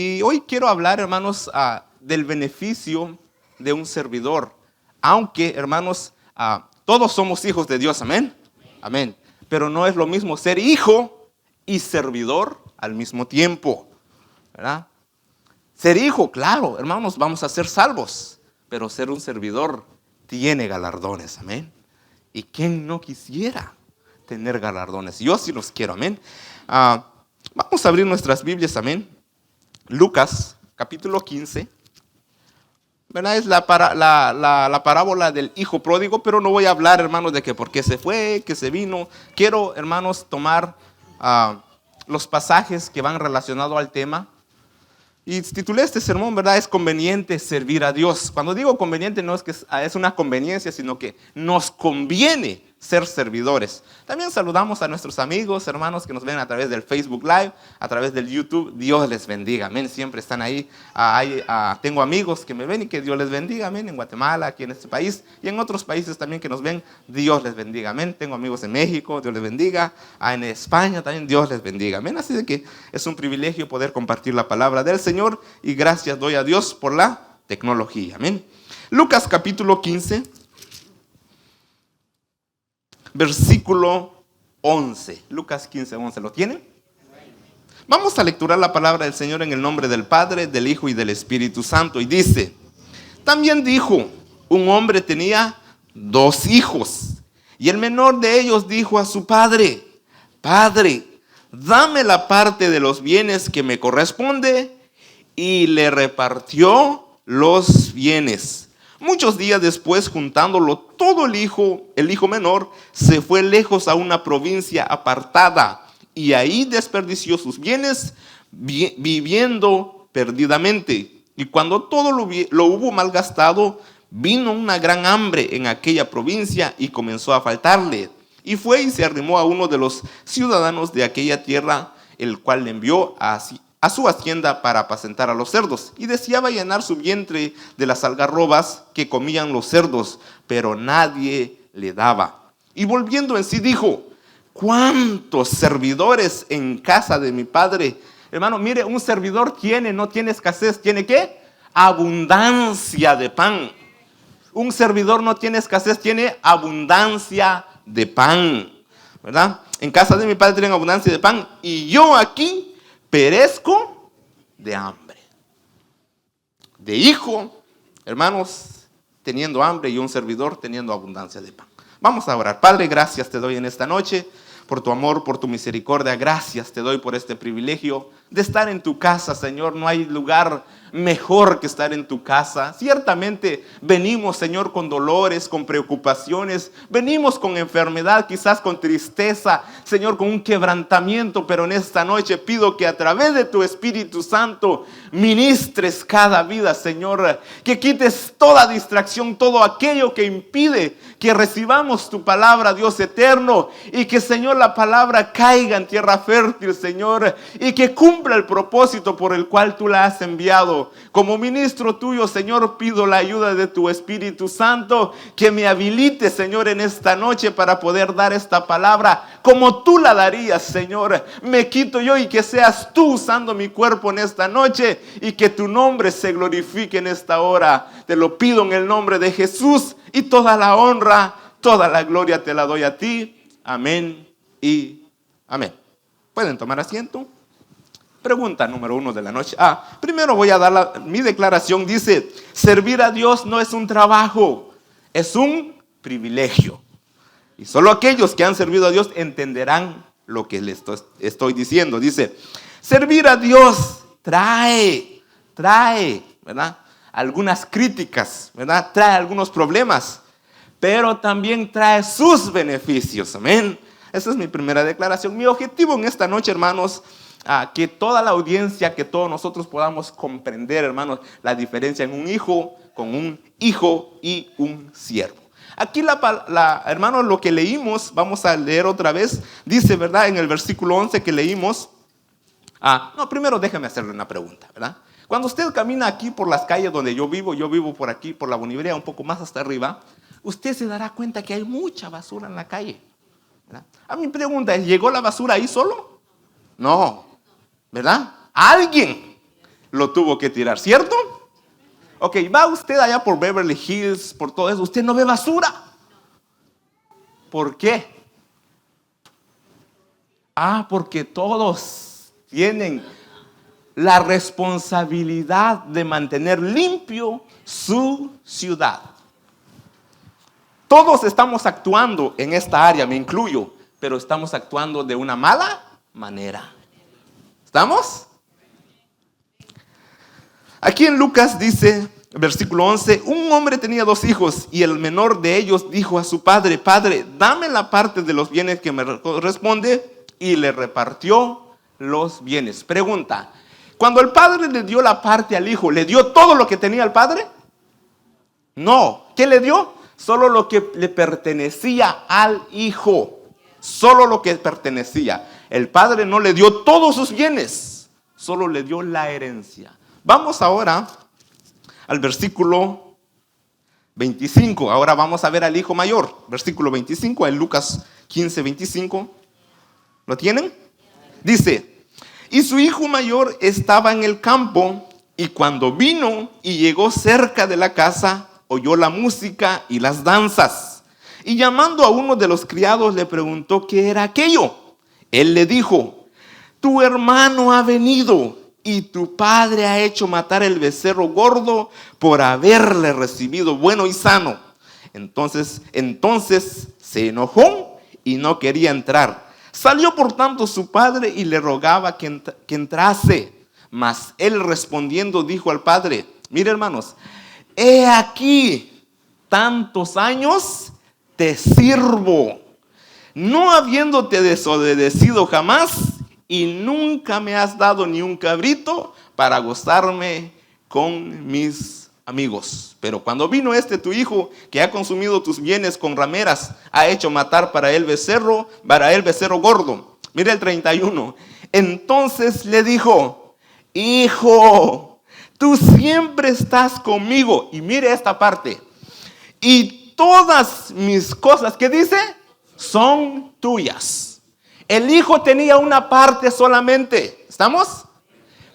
Y hoy quiero hablar, hermanos, del beneficio de un servidor. Aunque, hermanos, todos somos hijos de Dios, amén. Amén. Pero no es lo mismo ser hijo y servidor al mismo tiempo, ¿verdad? Ser hijo, claro, hermanos, vamos a ser salvos. Pero ser un servidor tiene galardones, amén. ¿Y quién no quisiera tener galardones? Yo sí los quiero, amén. Vamos a abrir nuestras Biblias, amén. Lucas, capítulo 15. ¿Verdad? Es la parábola del hijo pródigo, pero no voy a hablar, hermanos, de que por qué se fue, que se vino. Quiero, hermanos, tomar los pasajes que van relacionados al tema. Y titulé este sermón, ¿verdad? Es conveniente servir a Dios. Cuando digo conveniente no es que es una conveniencia, sino que nos conviene ser servidores. También saludamos a nuestros amigos, hermanos que nos ven a través del Facebook Live, a través del YouTube. Dios les bendiga, amén. Siempre están ahí. Tengo amigos que me ven y que Dios les bendiga, amén. En Guatemala, aquí en este país y en otros países también que nos ven. Dios les bendiga, amén. Tengo amigos en México, Dios les bendiga. En España también, Dios les bendiga, amén. Así de que es un privilegio poder compartir la palabra del Señor y gracias doy a Dios por la tecnología, amén. Lucas capítulo 15. Versículo 11. Lucas 15, 11. ¿Lo tienen? Vamos a lecturar la palabra del Señor en el nombre del Padre, del Hijo y del Espíritu Santo. Y dice: también dijo, un hombre tenía 2 hijos. Y el menor de ellos dijo a su padre: Padre, dame la parte de los bienes que me corresponde. Y le repartió los bienes. Muchos días después, juntándolo todo, el hijo menor se fue lejos a una provincia apartada y ahí desperdició sus bienes viviendo perdidamente. Y cuando todo lo hubo malgastado, vino una gran hambre en aquella provincia y comenzó a faltarle. Y fue y se arrimó a uno de los ciudadanos de aquella tierra, el cual le envió a su hacienda para apacentar a los cerdos, y deseaba llenar su vientre de las algarrobas que comían los cerdos, pero nadie le daba. Y volviendo en sí dijo: ¿cuántos servidores en casa de mi padre? Hermano, mire, un servidor no tiene escasez, ¿tiene qué? Abundancia de pan. Un servidor no tiene escasez, tiene abundancia de pan, ¿verdad? En casa de mi padre tienen abundancia de pan, y yo aquí perezco de hambre. De hijo, hermanos, teniendo hambre, y un servidor teniendo abundancia de pan. Vamos a orar. Padre, gracias te doy en esta noche por tu amor, por tu misericordia. Gracias te doy por este privilegio de estar en tu casa, Señor. No hay lugar mejor que estar en tu casa. Ciertamente venimos, Señor, con dolores, con preocupaciones. Venimos con enfermedad, quizás con tristeza, Señor, con un quebrantamiento. Pero en esta noche pido que a través de tu Espíritu Santo ministres cada vida, Señor. Que quites toda distracción, todo aquello que impide que recibamos tu palabra, Dios eterno. Y que, Señor, la palabra caiga en tierra fértil, Señor. Y que cumpla el propósito por el cual tú la has enviado. Como ministro tuyo, Señor, pido la ayuda de tu Espíritu Santo, que me habilite, Señor, en esta noche para poder dar esta palabra como tú la darías, Señor. Me quito yo y que seas tú usando mi cuerpo en esta noche y que tu nombre se glorifique en esta hora. Te lo pido en el nombre de Jesús, y toda la honra, toda la gloria te la doy a ti. Amén y amén. ¿Pueden tomar asiento? Pregunta número 1 de la noche. Primero voy a dar mi declaración. Dice: servir a Dios no es un trabajo, es un privilegio. Y solo aquellos que han servido a Dios entenderán lo que les estoy diciendo. Dice: servir a Dios trae, ¿verdad?, algunas críticas, ¿verdad? Trae algunos problemas, pero también trae sus beneficios. Amén. Esa es mi primera declaración. Mi objetivo en esta noche, hermanos, que toda la audiencia, que todos nosotros podamos comprender, hermanos, la diferencia en un hijo, con un hijo y un siervo. Aquí, hermanos, lo que leímos, vamos a leer otra vez. Dice, ¿verdad?, en el versículo 11 que leímos. Primero déjeme hacerle una pregunta, ¿verdad? Cuando usted camina aquí por las calles donde yo vivo por aquí, por la Bolívar, un poco más hasta arriba, usted se dará cuenta que hay mucha basura en la calle, ¿verdad? Mi pregunta es: ¿llegó la basura ahí solo? No, ¿verdad? Alguien lo tuvo que tirar, ¿cierto? Ok, va usted allá por Beverly Hills, por todo eso, usted no ve basura. ¿Por qué? Porque todos tienen la responsabilidad de mantener limpio su ciudad. Todos estamos actuando en esta área, me incluyo, pero estamos actuando de una mala manera. ¿Estamos? Aquí en Lucas dice, versículo 11, un hombre tenía 2 hijos y el menor de ellos dijo a su padre: Padre, dame la parte de los bienes que me corresponde, y le repartió los bienes. Pregunta, cuando el padre le dio la parte al hijo, ¿le dio todo lo que tenía el padre? No. ¿Qué le dio? Solo lo que le pertenecía al hijo. Solo lo que pertenecía. El padre no le dio todos sus bienes, solo le dio la herencia. Vamos ahora al versículo 25. Ahora vamos a ver al hijo mayor. Versículo 25, en Lucas 15, 25. ¿Lo tienen? Dice: y su hijo mayor estaba en el campo, y cuando vino y llegó cerca de la casa, oyó la música y las danzas. Y llamando a uno de los criados le preguntó qué era aquello. Él le dijo: tu hermano ha venido y tu padre ha hecho matar el becerro gordo por haberle recibido bueno y sano. Entonces se enojó y no quería entrar. Salió por tanto su padre y le rogaba que entrase. Mas él respondiendo dijo al padre: mire, hermanos, he aquí tantos años te sirvo, no habiéndote desobedecido jamás, y nunca me has dado ni un cabrito para gozarme con mis amigos. Pero cuando vino tu hijo, que ha consumido tus bienes con rameras, ha hecho matar para él becerro gordo. Mira el 31. Entonces le dijo: hijo, tú siempre estás conmigo. Y mire esta parte. Y todas mis cosas, ¿qué dice? Son tuyas. El hijo tenía una parte solamente. ¿Estamos?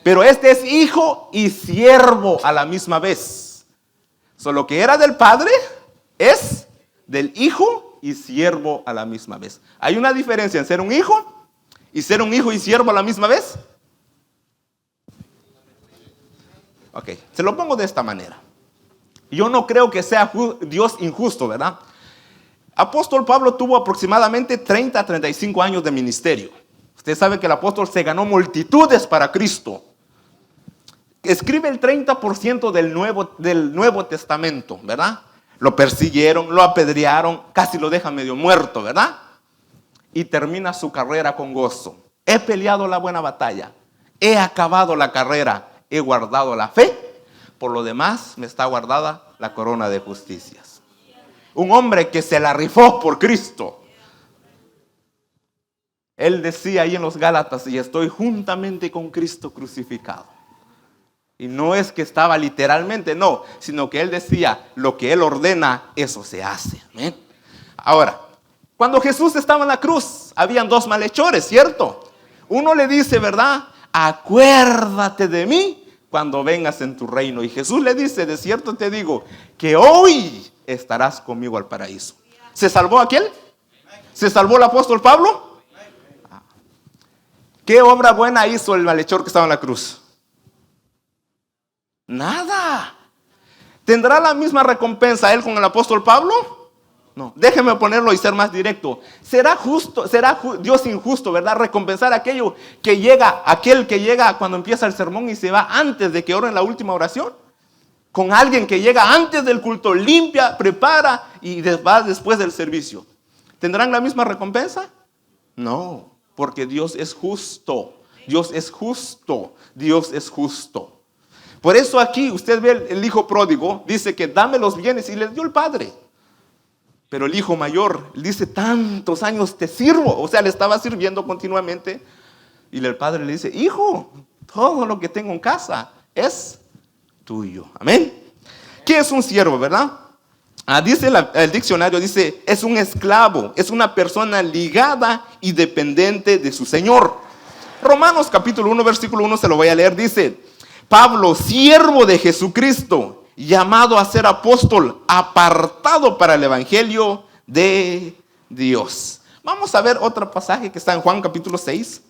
Pero este es hijo y siervo a la misma vez. Lo que era del padre es del hijo y siervo a la misma vez. ¿Hay una diferencia en ser un hijo y siervo a la misma vez? Ok, se lo pongo de esta manera. Yo no creo que sea Dios injusto, ¿verdad? Apóstol Pablo tuvo aproximadamente 30 a 35 años de ministerio. Usted sabe que el apóstol se ganó multitudes para Cristo. Escribe el 30% del Nuevo Testamento, ¿verdad? Lo persiguieron, lo apedrearon, casi lo dejan medio muerto, ¿verdad? Y termina su carrera con gozo. He peleado la buena batalla, he acabado la carrera, he guardado la fe. Por lo demás me está guardada la corona de justicias. Un hombre que se la rifó por Cristo. Él decía ahí en los Gálatas: y estoy juntamente con Cristo crucificado. Y no es que estaba literalmente, no, sino que él decía: lo que él ordena, eso se hace. ¿Amén? Ahora, cuando Jesús estaba en la cruz, habían 2 malhechores, ¿cierto? Uno le dice, ¿verdad? Acuérdate de mí cuando vengas en tu reino. Y Jesús le dice: de cierto te digo que hoy estarás conmigo al paraíso. ¿Se salvó aquel? ¿Se salvó el apóstol Pablo? ¿Qué obra buena hizo el malhechor que estaba en la cruz? Nada. ¿Tendrá la misma recompensa él con el apóstol Pablo? No. Déjeme ponerlo y ser más directo. ¿Será Dios injusto, verdad? Recompensar aquel que llega cuando empieza el sermón y se va antes de que oren la última oración. Con alguien que llega antes del culto, limpia, prepara y va después del servicio. ¿Tendrán la misma recompensa? No, porque Dios es justo. Dios es justo. Dios es justo. Por eso aquí usted ve el hijo pródigo, dice que dame los bienes y les dio el padre. Pero el hijo mayor dice: tantos años te sirvo. O sea, le estaba sirviendo continuamente. Y el padre le dice: hijo, todo lo que tengo en casa es tuyo. Amén. ¿Qué es un siervo, verdad? Dice el diccionario, dice: es un esclavo, es una persona ligada y dependiente de su señor. Romanos capítulo 1, versículo 1, se lo voy a leer, dice: Pablo, siervo de Jesucristo, llamado a ser apóstol, apartado para el evangelio de Dios. Vamos a ver otro pasaje que está en Juan capítulo 6.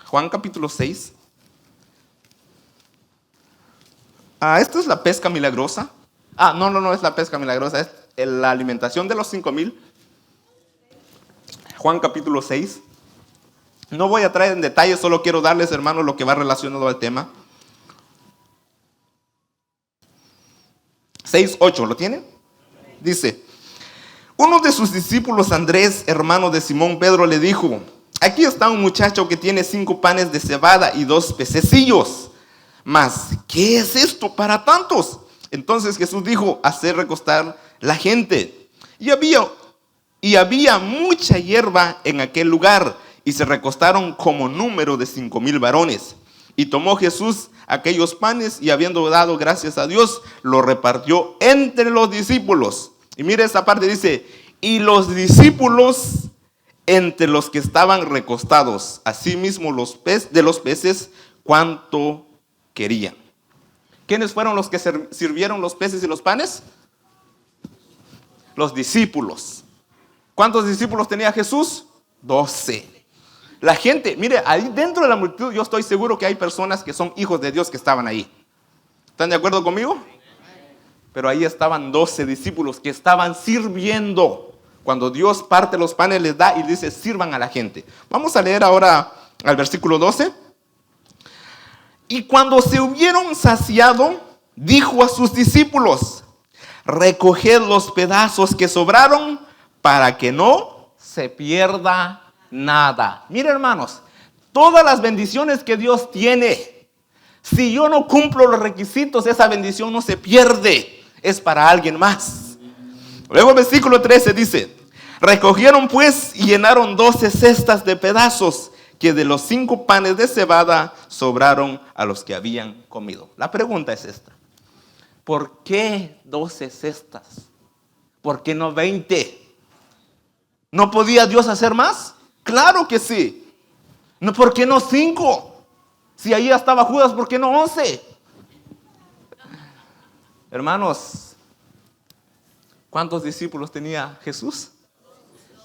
Juan capítulo 6. Esto es la pesca milagrosa. No es la pesca milagrosa, es la alimentación de los 5,000. Juan capítulo 6. No voy a traer en detalle, solo quiero darles, hermanos, lo que va relacionado al tema. 6:8, ¿lo tienen? Dice: uno de sus discípulos, Andrés, hermano de Simón Pedro, le dijo: aquí está un muchacho que tiene 5 panes de cebada y 2 pececillos. Mas, ¿qué es esto para tantos? Entonces Jesús dijo: hacer recostar la gente. Y había mucha hierba en aquel lugar, y se recostaron como número de 5,000 varones. Y tomó Jesús aquellos panes, y habiendo dado gracias a Dios, los repartió entre los discípulos. Y mire esta parte, dice: y los discípulos entre los que estaban recostados, asimismo de los peces, cuanto querían. ¿Quiénes fueron los que sirvieron los peces y los panes? Los discípulos. ¿Cuántos discípulos tenía Jesús? 12. La gente, mire, ahí dentro de la multitud yo estoy seguro que hay personas que son hijos de Dios que estaban ahí. ¿Están de acuerdo conmigo? Pero ahí estaban 12 discípulos que estaban sirviendo. Cuando Dios parte los panes, les da y dice: sirvan a la gente. Vamos a leer ahora al versículo 12. Y cuando se hubieron saciado, dijo a sus discípulos: recoged los pedazos que sobraron para que no se pierda nada. Mire, hermanos, todas las bendiciones que Dios tiene, si yo no cumplo los requisitos, esa bendición no se pierde. Es para alguien más. Luego el versículo 13 dice: recogieron pues y llenaron 12 cestas de pedazos que de los 5 panes de cebada sobraron a los que habían comido. La pregunta es esta: ¿por qué 12 cestas? ¿Por qué no 20? ¿No podía Dios hacer más? Claro que sí. No, ¿por qué no 5? Si ahí estaba Judas, ¿por qué no 11? Hermanos, ¿cuántos discípulos tenía Jesús?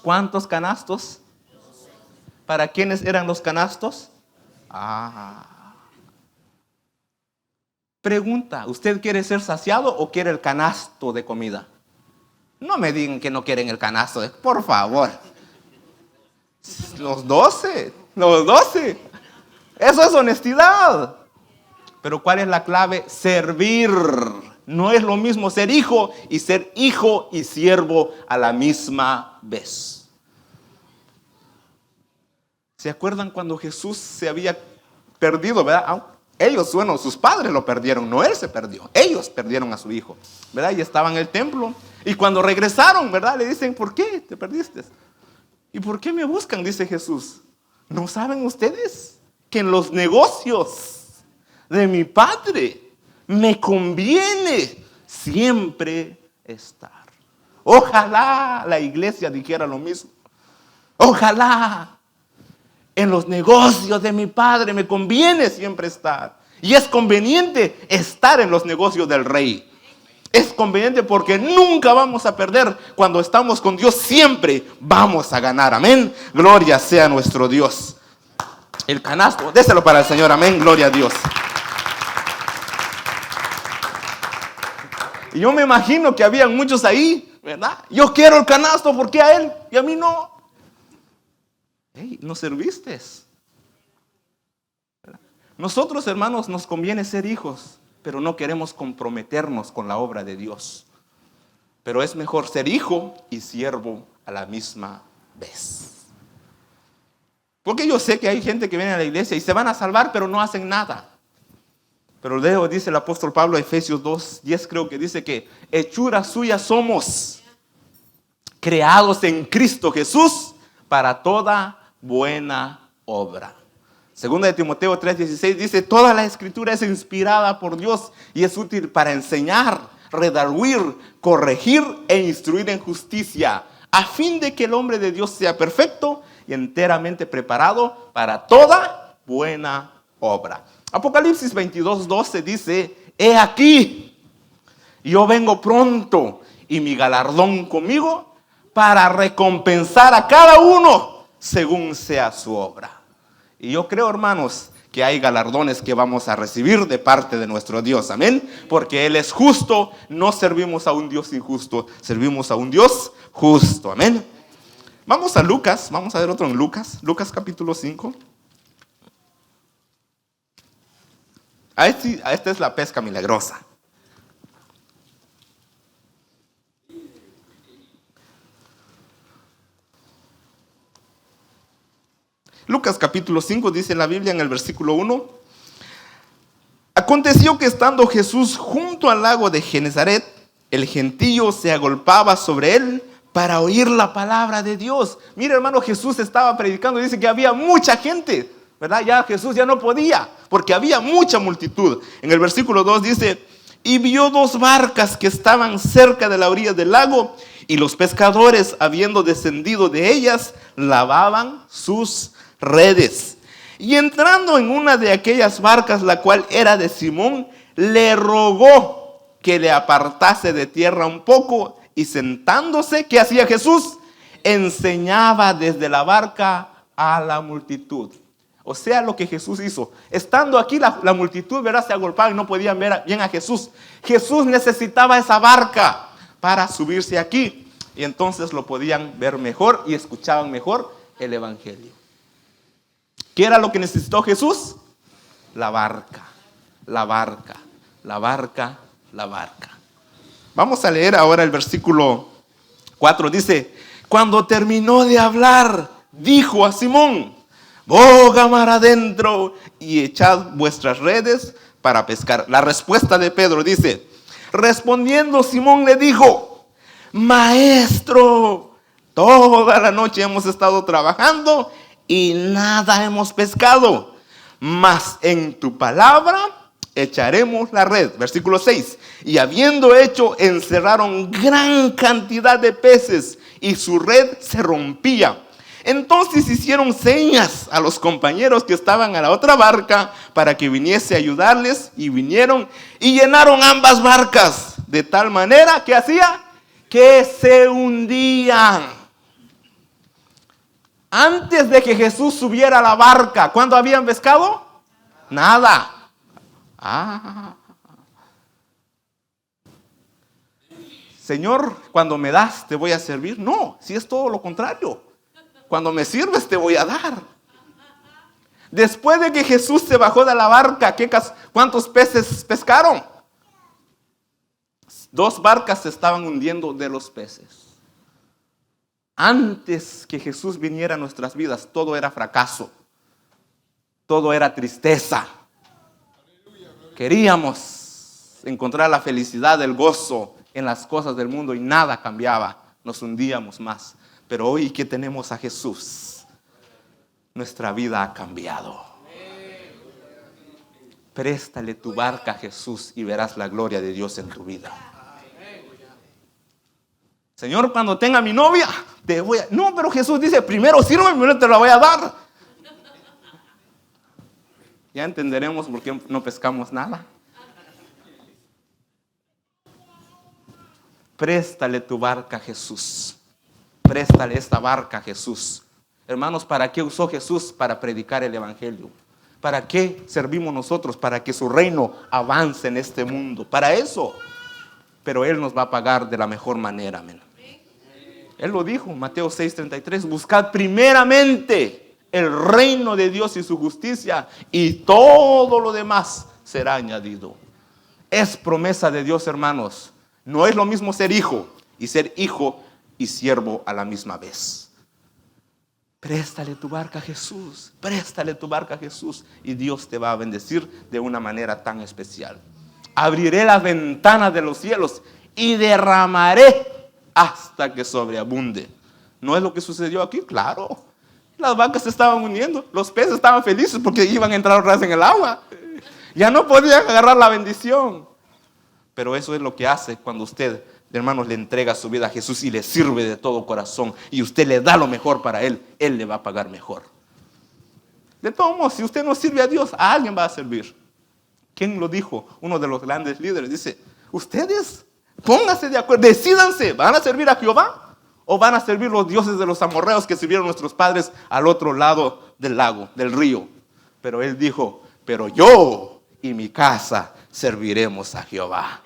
¿Cuántos canastos? ¿Para quiénes eran los canastos? Pregunta: ¿usted quiere ser saciado o quiere el canasto de comida? No me digan que no quieren el canasto, por favor. Los 12. Eso es honestidad. Pero ¿cuál es la clave? Servir. No es lo mismo ser hijo y siervo a la misma vez. ¿Se acuerdan cuando Jesús se había perdido, verdad? Ellos, bueno, sus padres lo perdieron, no él se perdió. Ellos perdieron a su hijo, ¿verdad? Y estaban en el templo. Y cuando regresaron, ¿verdad? Le dicen: ¿por qué te perdiste? ¿Y por qué me buscan?, dice Jesús. ¿No saben ustedes que en los negocios de mi Padre me conviene siempre estar? Ojalá la iglesia dijera lo mismo. Ojalá en los negocios de mi Padre me conviene siempre estar. Y es conveniente estar en los negocios del Rey. Es conveniente porque nunca vamos a perder. Cuando estamos con Dios siempre vamos a ganar. Amén. Gloria sea nuestro Dios. El canasto, déselo para el Señor. Amén. Gloria a Dios. Y yo me imagino que habían muchos ahí, ¿verdad? Yo quiero el canasto, ¿por qué a él y a mí no? Hey, no serviste. Nosotros, hermanos, nos conviene ser hijos, pero no queremos comprometernos con la obra de Dios. Pero es mejor ser hijo y siervo a la misma vez. Porque yo sé que hay gente que viene a la iglesia y se van a salvar, pero no hacen nada. Pero luego dice el apóstol Pablo, Efesios 2:10, creo que dice que hechura suya somos, creados en Cristo Jesús para toda buena obra. Segunda de Timoteo 3:16 dice: toda la escritura es inspirada por Dios y es útil para enseñar, redarguir, corregir e instruir en justicia, a fin de que el hombre de Dios sea perfecto y enteramente preparado para toda buena obra. Apocalipsis 22:12 dice: he aquí, yo vengo pronto y mi galardón conmigo para recompensar a cada uno según sea su obra. Y yo creo, hermanos, que hay galardones que vamos a recibir de parte de nuestro Dios, amén, porque Él es justo. No servimos a un Dios injusto, servimos a un Dios justo, amén. Vamos a Lucas, vamos a ver otro en Lucas capítulo 5. Esta es la pesca milagrosa. Lucas capítulo 5 dice la Biblia en el versículo 1: aconteció que estando Jesús junto al lago de Genezaret, el gentío se agolpaba sobre él para oír la palabra de Dios. Mira, hermano, Jesús estaba predicando, dice que había mucha gente, ¿verdad? Ya Jesús ya no podía, porque había mucha multitud. En el versículo 2 dice: y vio 2 barcas que estaban cerca de la orilla del lago, y los pescadores, habiendo descendido de ellas, lavaban sus redes. Y entrando en una de aquellas barcas, la cual era de Simón, le rogó que le apartase de tierra un poco, y sentándose, ¿qué hacía Jesús? Enseñaba desde la barca a la multitud. O sea, lo que Jesús hizo. Estando aquí, la multitud, ¿verdad?, se agolpaba y no podían ver bien a Jesús. Jesús necesitaba esa barca para subirse aquí. Y entonces lo podían ver mejor y escuchaban mejor el evangelio. ¿Qué era lo que necesitó Jesús? La barca, la barca, la barca, la barca. Vamos a leer ahora el versículo 4. Dice: cuando terminó de hablar, dijo a Simón: boga mar adentro y echad vuestras redes para pescar. La respuesta de Pedro dice: respondiendo Simón le dijo: maestro, toda la noche hemos estado trabajando y nada hemos pescado, mas en tu palabra echaremos la red. Versículo 6. Y habiendo hecho, encerraron gran cantidad de peces y su red se rompía. Entonces hicieron señas a los compañeros que estaban a la otra barca para que viniese a ayudarles, y vinieron y llenaron ambas barcas de tal manera que hacía que se hundían. Antes de que Jesús subiera a la barca, ¿cuánto habían pescado? Nada. Señor, cuando me das te voy a servir. No, si es todo lo contrario. Cuando me sirves te voy a dar. Después de que Jesús se bajó de la barca, ¿cuántos peces pescaron? 2 barcas se estaban hundiendo de los peces. Antes que Jesús viniera a nuestras vidas, todo era fracaso. Todo era tristeza. Queríamos encontrar la felicidad, el gozo en las cosas del mundo y nada cambiaba. Nos hundíamos más. Pero hoy que tenemos a Jesús, nuestra vida ha cambiado. Préstale tu barca a Jesús y verás la gloria de Dios en tu vida. Señor, cuando tenga mi novia, te voy a... No, pero Jesús dice: primero sírveme, primero te la voy a dar. Ya entenderemos por qué no pescamos nada. Préstale tu barca a Jesús. Préstale esta barca a Jesús. Hermanos, ¿para qué usó Jesús? Para predicar el evangelio. ¿Para qué servimos nosotros? Para que su reino avance en este mundo. Para eso. Pero Él nos va a pagar de la mejor manera, amén. Él lo dijo, Mateo 6:33, buscad primeramente el reino de Dios y su justicia, y todo lo demás será añadido. Es promesa de Dios, hermanos. No es lo mismo ser hijo y siervo a la misma vez. Préstale tu barca a Jesús, préstale tu barca a Jesús, y Dios te va a bendecir de una manera tan especial. Abriré las ventanas de los cielos y derramaré hasta que sobreabunde. ¿No es lo que sucedió aquí? Claro. Las vacas se estaban hundiendo. Los peces estaban felices porque iban a entrar otra vez en el agua. Ya no podían agarrar la bendición. Pero eso es lo que hace cuando usted, hermanos, le entrega su vida a Jesús y le sirve de todo corazón. Y usted le da lo mejor para Él. Él le va a pagar mejor. De todos modos, si usted no sirve a Dios, a alguien va a servir. ¿Quién lo dijo? Uno de los grandes líderes. Dice, ustedes pónganse de acuerdo, decídanse, ¿van a servir a Jehová o van a servir los dioses de los amorreos que sirvieron nuestros padres al otro lado del lago, del río? Pero él dijo, pero yo y mi casa serviremos a Jehová.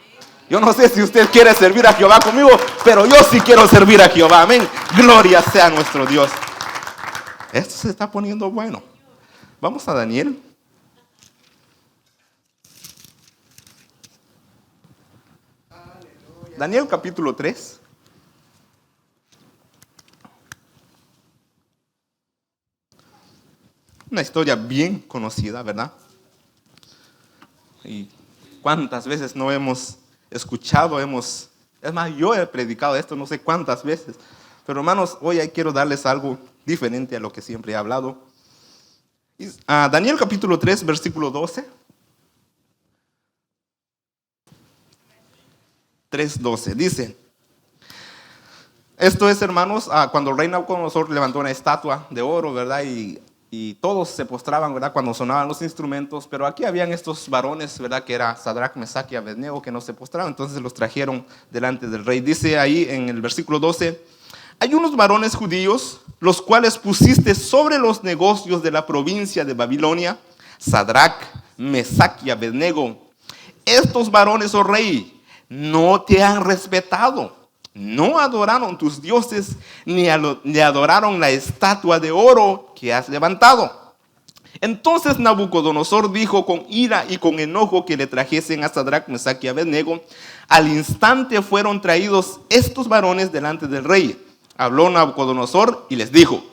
Yo no sé si usted quiere servir a Jehová conmigo, pero yo sí quiero servir a Jehová. Amén. Gloria sea nuestro Dios. Esto se está poniendo bueno. Vamos a Daniel. Daniel capítulo 3. Una historia bien conocida, ¿verdad? Y cuántas veces no hemos escuchado, es más, yo he predicado esto no sé cuántas veces. Pero hermanos, hoy quiero darles algo diferente a lo que siempre he hablado. Daniel capítulo 3, versículo 12. 3:12 dice, esto es, hermanos, cuando el rey Nabucodonosor levantó una estatua de oro, ¿verdad? Y todos se postraban, ¿verdad? Cuando sonaban los instrumentos, pero aquí habían estos varones, ¿verdad? Que era Sadrach, Mesach y Abednego, que no se postraban, entonces los trajeron delante del rey. Dice ahí en el versículo 12, hay unos varones judíos, los cuales pusiste sobre los negocios de la provincia de Babilonia, Sadrach, Mesach y Abednego. Estos varones, oh rey, no te han respetado. No adoraron tus dioses, ni adoraron la estatua de oro que has levantado. Entonces Nabucodonosor dijo con ira y con enojo que le trajesen a Sadrach, Mesach y Abednego. Al instante fueron traídos estos varones delante del rey. Habló Nabucodonosor y les dijo,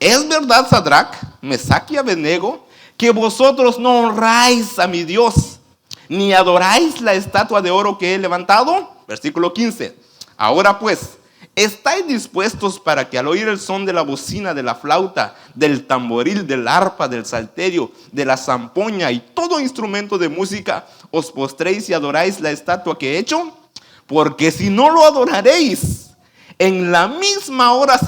¿es verdad, Sadrach, Mesach y Abednego, que vosotros no honráis a mi Dios, ni adoráis la estatua de oro que he levantado? Versículo 15. Ahora pues, ¿estáis dispuestos para que al oír el son de la bocina, de la flauta, del tamboril, del arpa, del salterio, de la zampoña y todo instrumento de música, os postréis y adoráis la estatua que he hecho? Porque si no lo adoraréis, en la misma hora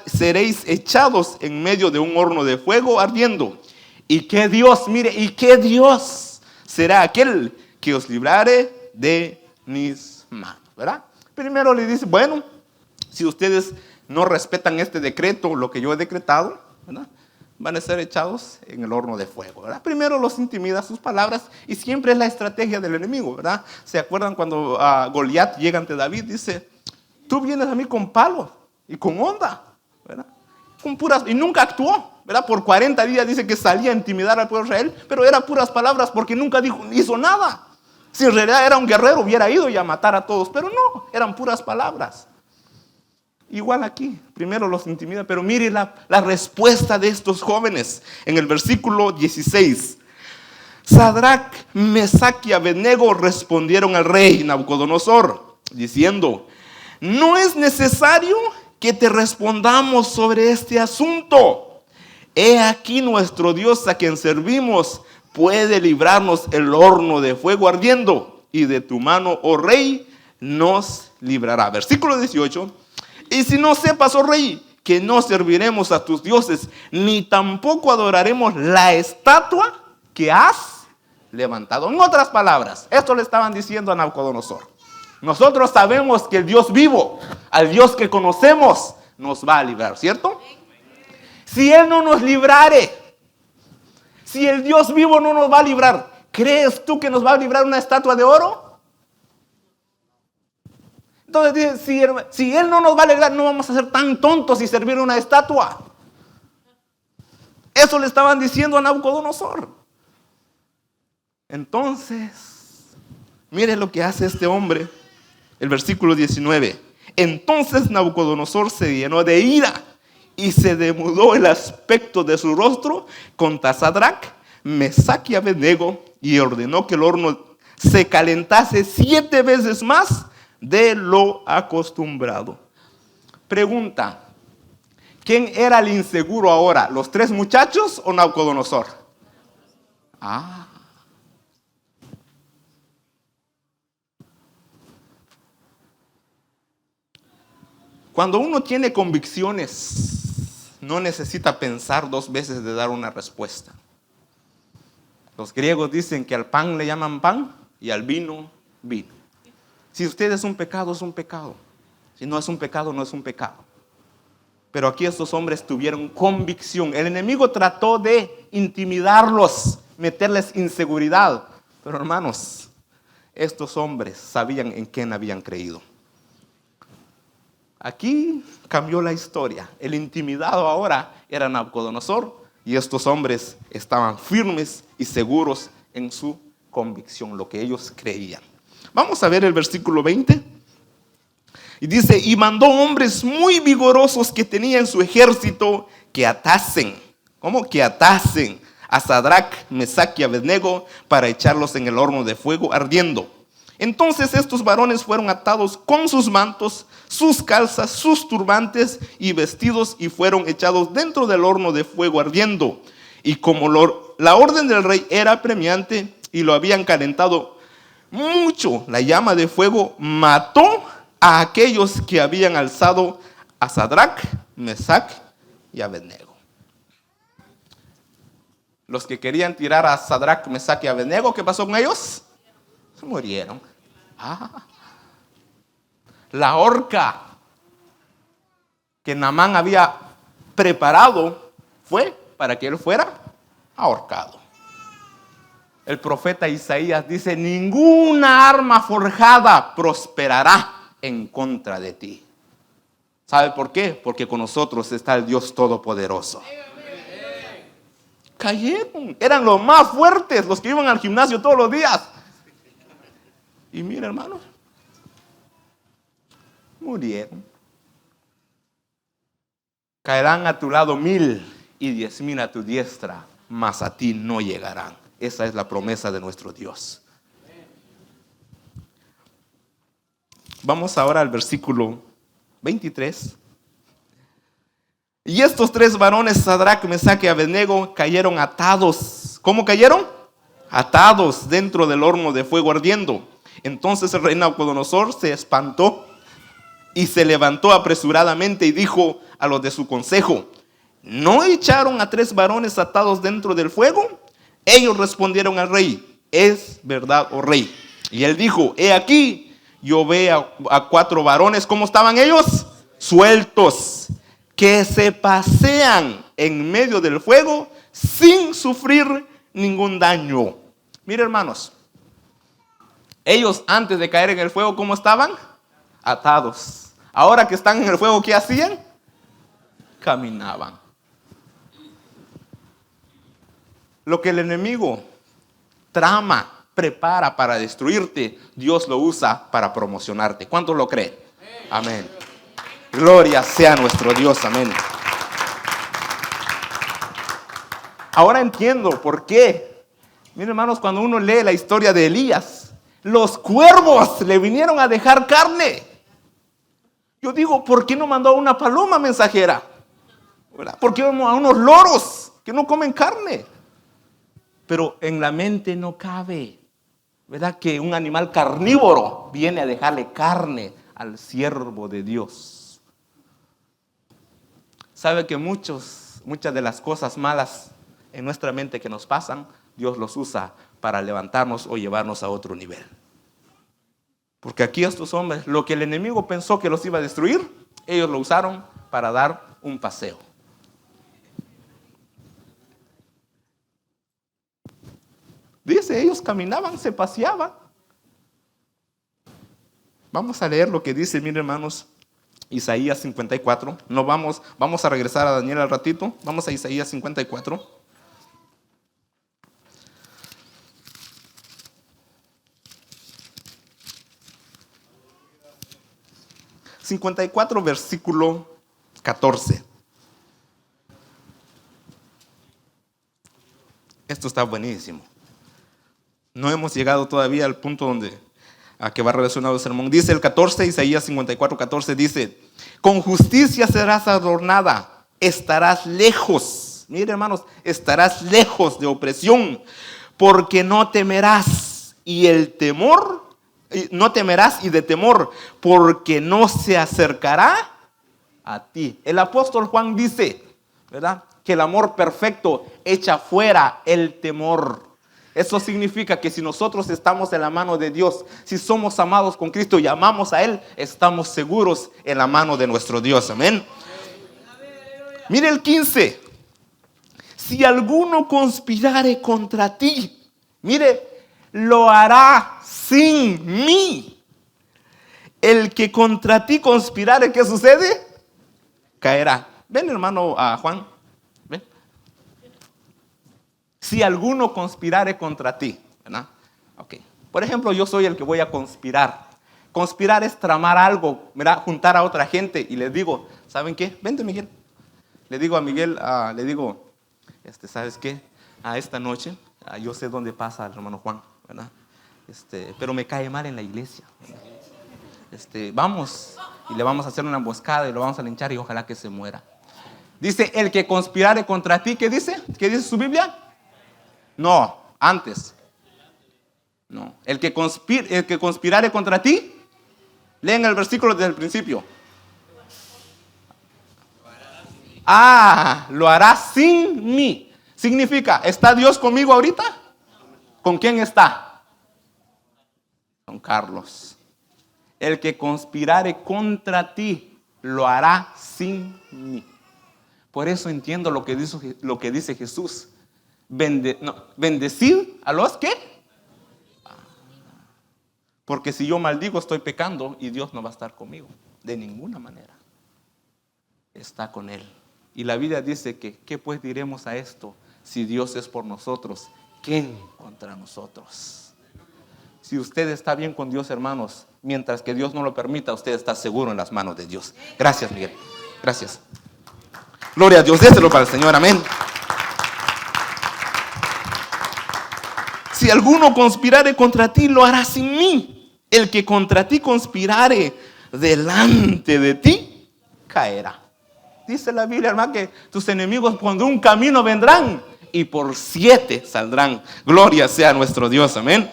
seréis echados en medio de un horno de fuego ardiendo. ¿Y qué Dios, mire, y qué Dios será aquel que os librare de mis manos? ¿Verdad? Primero le dice, bueno, si ustedes no respetan este decreto, lo que yo he decretado, ¿verdad? Van a ser echados en el horno de fuego, ¿verdad? Primero los intimida sus palabras y siempre es la estrategia del enemigo, ¿verdad? ¿Se acuerdan cuando Goliat llega ante David? Dice, tú vienes a mí con palos y con onda, ¿verdad? Con puras, y nunca actuó, ¿verdad? Por 40 días dice que salía a intimidar al pueblo de Israel, pero eran puras palabras porque nunca hizo nada. Si en realidad era un guerrero, hubiera ido y a matar a todos, pero no, eran puras palabras. Igual aquí, primero los intimida, pero mire la respuesta de estos jóvenes en el versículo 16. Sadrach, Mesach y Abednego respondieron al rey Nabucodonosor, diciendo, no es necesario que te respondamos sobre este asunto. He aquí nuestro Dios a quien servimos puede librarnos el horno de fuego ardiendo, y de tu mano, oh rey, nos librará. Versículo 18. Y si no sepas, oh rey, que no serviremos a tus dioses, ni tampoco adoraremos la estatua que has levantado. En otras palabras, esto le estaban diciendo a Nabucodonosor. Nosotros sabemos que el Dios vivo, al Dios que conocemos, nos va a librar, ¿cierto? Si Él no nos librare, si el Dios vivo no nos va a librar, ¿crees tú que nos va a librar una estatua de oro? Entonces dice, si Él no nos va a librar, no vamos a ser tan tontos y servir una estatua. Eso le estaban diciendo a Nabucodonosor. Entonces, mire lo que hace este hombre. El versículo 19. Entonces Nabucodonosor se llenó de ira y se demudó el aspecto de su rostro contra Sadrach, Mesach y Abednego, y ordenó que el horno se calentase 7 veces más de lo acostumbrado. Pregunta, ¿quién era el inseguro ahora? ¿Los 3 muchachos o Nabucodonosor? Cuando uno tiene convicciones, no necesita pensar 2 veces de dar una respuesta. Los griegos dicen que al pan le llaman pan y al vino, vino. Si usted es un pecado, es un pecado. Si no es un pecado, no es un pecado. Pero aquí estos hombres tuvieron convicción. El enemigo trató de intimidarlos, meterles inseguridad. Pero hermanos, estos hombres sabían en quién habían creído. Aquí cambió la historia. El intimidado ahora era Nabucodonosor y estos hombres estaban firmes y seguros en su convicción, lo que ellos creían. Vamos a ver el versículo 20. Y dice, y mandó hombres muy vigorosos que tenía en su ejército que atasen. ¿Cómo? Que atasen a Sadrach, Mesach y Abednego para echarlos en el horno de fuego ardiendo. Entonces estos varones fueron atados con sus mantos, sus calzas, sus turbantes y vestidos y fueron echados dentro del horno de fuego ardiendo. Y como la orden del rey era apremiante y lo habían calentado mucho, la llama de fuego mató a aquellos que habían alzado a Sadrach, Mesach y Abednego. Los que querían tirar a Sadrach, Mesach y Abednego, ¿qué pasó con ellos? Se murieron. La horca que Naamán había preparado fue para que él fuera ahorcado. El profeta Isaías dice, ninguna arma forjada prosperará en contra de ti. ¿Sabe por qué? Porque con nosotros está el Dios Todopoderoso. Cayeron, eran los más fuertes, los que iban al gimnasio todos los días. Y mira, hermanos, murieron. Caerán a tu lado 1000 y 10,000 a tu diestra, mas a ti no llegarán. Esa es la promesa de nuestro Dios. Vamos ahora al versículo 23. Y estos 3 varones, Sadrach, Mesach y Abednego, cayeron atados. ¿Cómo cayeron? Atados dentro del horno de fuego ardiendo. Entonces el rey Nabucodonosor se espantó y se levantó apresuradamente y dijo a los de su consejo, ¿no echaron a 3 varones atados dentro del fuego? Ellos respondieron al rey, es verdad, oh rey. Y él dijo, he aquí, yo veo a 4 varones, ¿cómo estaban ellos? Sueltos, que se pasean en medio del fuego sin sufrir ningún daño. Mire, hermanos, ellos antes de caer en el fuego, ¿cómo estaban? Atados. Ahora que están en el fuego, ¿qué hacían? Caminaban. Lo que el enemigo trama, prepara para destruirte, Dios lo usa para promocionarte. ¿Cuántos lo creen? Amén. Gloria sea nuestro Dios. Amén. Ahora entiendo por qué. Miren, hermanos, cuando uno lee la historia de Elías, los cuervos le vinieron a dejar carne. Yo digo, ¿por qué no mandó a una paloma mensajera? ¿Verdad? ¿Por qué a unos loros que no comen carne? Pero en la mente no cabe, ¿verdad? Que un animal carnívoro viene a dejarle carne al siervo de Dios. ¿Sabe que muchas de las cosas malas en nuestra mente que nos pasan, Dios los usa para levantarnos o llevarnos a otro nivel? Porque aquí estos hombres, lo que el enemigo pensó que los iba a destruir, ellos lo usaron para dar un paseo. Dice, ellos caminaban, se paseaban. Vamos a leer lo que dice, miren, hermanos, Isaías 54. No vamos a regresar a Daniel al ratito. Vamos a Isaías 54. Versículo 14. Esto está buenísimo. No hemos llegado todavía al punto a que va relacionado el sermón. Dice el 14, Isaías 54, 14, dice, con justicia serás adornada, estarás lejos. Mire, hermanos, estarás lejos de opresión, porque no temerás y de temor, porque no se acercará a ti. El apóstol Juan dice, ¿verdad?, que el amor perfecto echa fuera el temor. Eso significa que si nosotros estamos en la mano de Dios, si somos amados con Cristo y amamos a Él, estamos seguros en la mano de nuestro Dios. Amén. Mire el 15. Si alguno conspirare contra ti, mire, lo hará sin mí. El que contra ti conspirare, ¿qué sucede? Caerá. Ven, hermano Juan. Ven. Si alguno conspirare contra ti, ¿verdad? Ok. Por ejemplo, yo soy el que voy a conspirar. Conspirar es tramar algo, ¿verdad? Juntar a otra gente y les digo, ¿saben qué? Vente, Miguel. Le digo a Miguel, ¿sabes qué? Esta noche, yo sé dónde pasa el hermano Juan, ¿verdad? Pero me cae mal en la iglesia, ¿verdad? Vamos y le vamos a hacer una emboscada y lo vamos a linchar y ojalá que se muera. Dice, el que conspirare contra ti, ¿qué dice? ¿Qué dice su Biblia? No, antes. No, el que conspirare contra ti, leen el versículo desde el principio. Lo hará sin mí. Significa, ¿está Dios conmigo ahorita? ¿Con quién está? Con Carlos. El que conspirare contra ti, lo hará sin mí. Por eso entiendo lo que dice Jesús. Bendecid a los que. Porque si yo maldigo, estoy pecando y Dios no va a estar conmigo. De ninguna manera. Está con Él. Y la Biblia dice que, ¿qué pues diremos a esto? Si Dios es por nosotros, ¿quién contra nosotros? Si usted está bien con Dios, hermanos, mientras que Dios no lo permita, usted está seguro en las manos de Dios. Gracias, Miguel. Gracias. Gloria a Dios. Déselo para el Señor. Amén. Si alguno conspirare contra ti, lo hará sin mí. El que contra ti conspirare delante de ti, caerá. Dice la Biblia, hermano, que tus enemigos por un camino vendrán y por 7 saldrán. Gloria sea a nuestro Dios. Amén.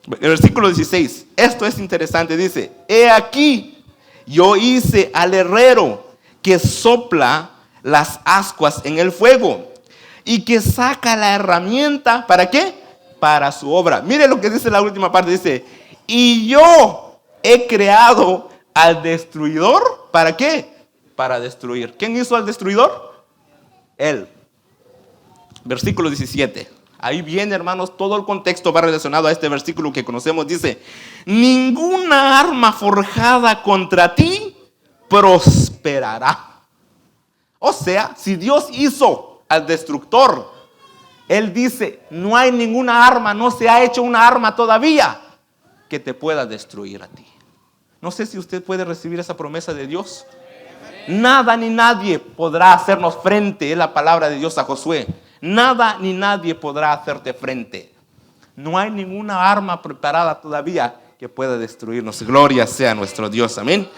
El versículo 16. Esto es interesante. Dice, he aquí, yo hice al herrero que sopla las ascuas en el fuego y que saca la herramienta. ¿Para qué? Para su obra. Mire lo que dice la última parte. Dice, y yo he creado al destruidor. ¿Para qué? Para destruir. ¿Quién hizo al destruidor? Él. Versículo 17. Ahí viene, hermanos, todo el contexto va relacionado a este versículo que conocemos. Dice, ninguna arma forjada contra ti prosperará. O sea, si Dios hizo al destructor, Él dice, no hay ninguna arma, no se ha hecho una arma todavía que te pueda destruir a ti. No sé si usted puede recibir esa promesa de Dios. Nada ni nadie podrá hacernos frente, es la palabra de Dios a Josué. Nada ni nadie podrá hacerte frente. No hay ninguna arma preparada todavía que pueda destruirnos. Gloria sea a nuestro Dios. Amén.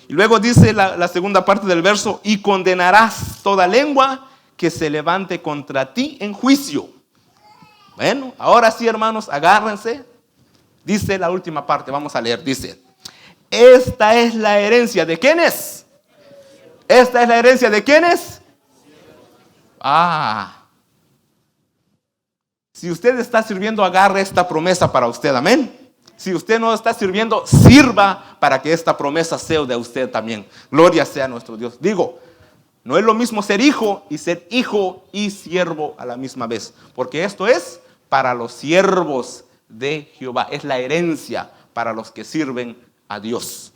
Y luego dice la segunda parte del verso, y condenarás toda lengua que se levante contra ti en juicio. Bueno, ahora sí, hermanos, agárrense. Dice la última parte, vamos a leer. Dice, esta es la herencia de ¿quiénes? ¿Esta es la herencia de quiénes? Si usted está sirviendo, agarre esta promesa para usted, amén. Si usted no está sirviendo, sirva para que esta promesa sea de usted también. Gloria sea a nuestro Dios. Digo, no es lo mismo ser hijo y siervo a la misma vez. Porque esto es para los siervos de Jehová. Es la herencia para los que sirven a Dios.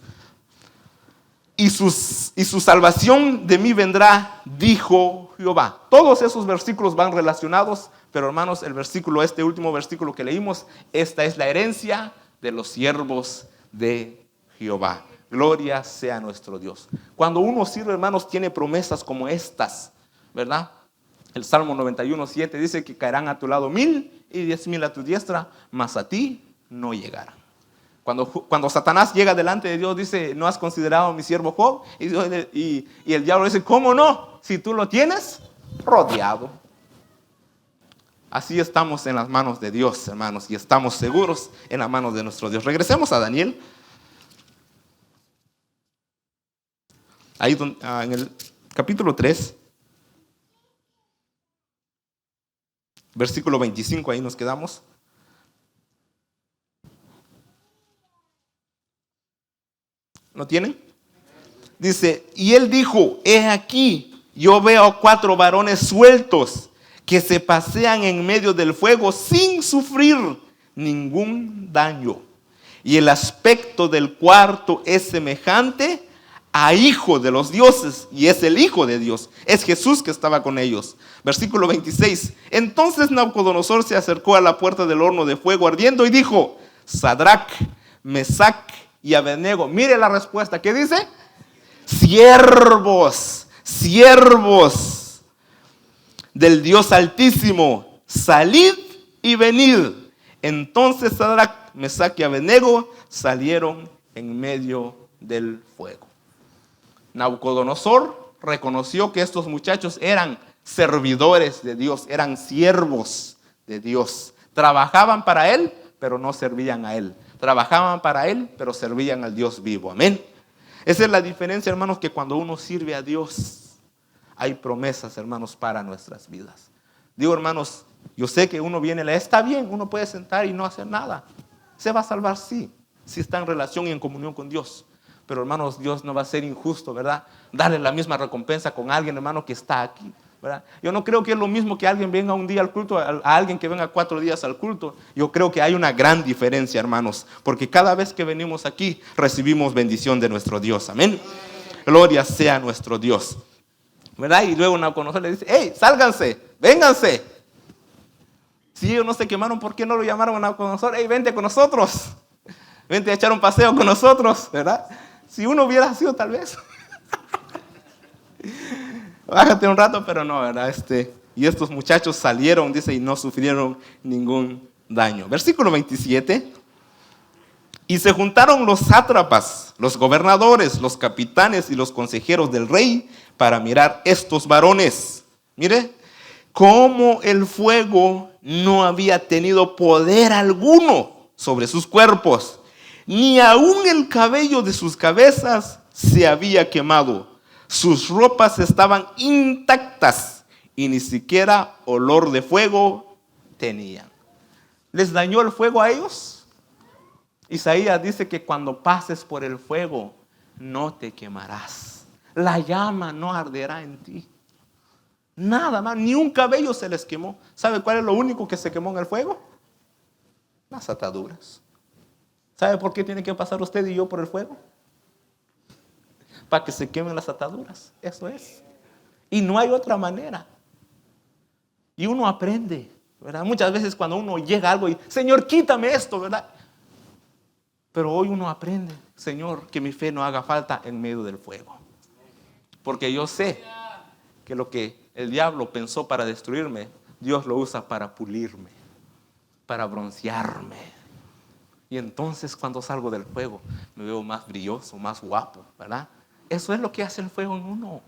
Y su salvación de mí vendrá, dijo Jehová. Todos esos versículos van relacionados, pero hermanos, este último versículo que leímos, esta es la herencia de los siervos de Jehová. Gloria sea nuestro Dios. Cuando uno sirve, hermanos, tiene promesas como estas, ¿verdad? El Salmo 91:7 dice que caerán a tu lado 1000 y 10,000 a tu diestra, mas a ti no llegarán. Cuando Satanás llega delante de Dios, dice, ¿no has considerado a mi siervo Job? Y el diablo dice, ¿cómo no? Si tú lo tienes rodeado. Así estamos en las manos de Dios, hermanos, y estamos seguros en las manos de nuestro Dios. Regresemos a Daniel. Ahí en el capítulo 3. Versículo 25, ahí nos quedamos. ¿Lo tienen? Dice, y él dijo, he aquí, yo veo 4 varones sueltos que se pasean en medio del fuego sin sufrir ningún daño. Y el aspecto del cuarto es semejante a hijo de los dioses, y es el Hijo de Dios, es Jesús que estaba con ellos. Versículo 26, entonces Nabucodonosor se acercó a la puerta del horno de fuego ardiendo y dijo, Sadrac, Mesac y Abednego. Mire la respuesta, ¿qué dice? Siervos del Dios Altísimo, salid y venid. Entonces Sadrac, Mesac y Abednego salieron en medio del fuego. Nabucodonosor reconoció que estos muchachos eran servidores de Dios, eran siervos de Dios. Trabajaban para él, pero no servían a él. Trabajaban para él, pero servían al Dios vivo. Amén. Esa es la diferencia, hermanos, que cuando uno sirve a Dios, hay promesas, hermanos, para nuestras vidas. Digo, hermanos, yo sé que uno viene, está bien, uno puede sentar y no hacer nada. Se va a salvar, sí, si está en relación y en comunión con Dios. Pero, hermanos, Dios no va a ser injusto, ¿verdad? Darle la misma recompensa con alguien, hermano, que está aquí, ¿verdad? Yo no creo que es lo mismo que alguien venga un día al culto, a alguien que venga 4 días al culto. Yo creo que hay una gran diferencia, hermanos, porque cada vez que venimos aquí, recibimos bendición de nuestro Dios. Amén. Gloria sea a nuestro Dios, ¿verdad? Y luego Nabucodonosor le dice, hey, sálganse, vénganse. Si ellos no se quemaron, ¿por qué no lo llamaron a Nabucodonosor? Hey, vente con nosotros, vente a echar un paseo con nosotros, ¿verdad? Si uno hubiera sido, tal vez. Bájate un rato, pero no, ¿verdad? Y estos muchachos salieron, dice, y no sufrieron ningún daño. Versículo 27. Y se juntaron los sátrapas, los gobernadores, los capitanes y los consejeros del rey para mirar estos varones. Mire, cómo el fuego no había tenido poder alguno sobre sus cuerpos, ni aún el cabello de sus cabezas se había quemado. Sus ropas estaban intactas y ni siquiera olor de fuego tenían. ¿Les dañó el fuego a ellos? Isaías dice que cuando pases por el fuego no te quemarás. La llama no arderá en ti. Nada más, ni un cabello se les quemó. ¿Sabe cuál es lo único que se quemó en el fuego? Las ataduras. ¿Sabe por qué tiene que pasar usted y yo por el fuego? Para que se quemen las ataduras. Eso es. Y no hay otra manera. Y uno aprende, ¿verdad? Muchas veces cuando uno llega a algo y, Señor, quítame esto, ¿verdad? Pero hoy uno aprende, Señor, que mi fe no haga falta en medio del fuego. Porque yo sé que lo que el diablo pensó para destruirme, Dios lo usa para pulirme, para broncearme. Y entonces cuando salgo del fuego me veo más brilloso, más guapo, ¿verdad? Eso es lo que hace el fuego en uno.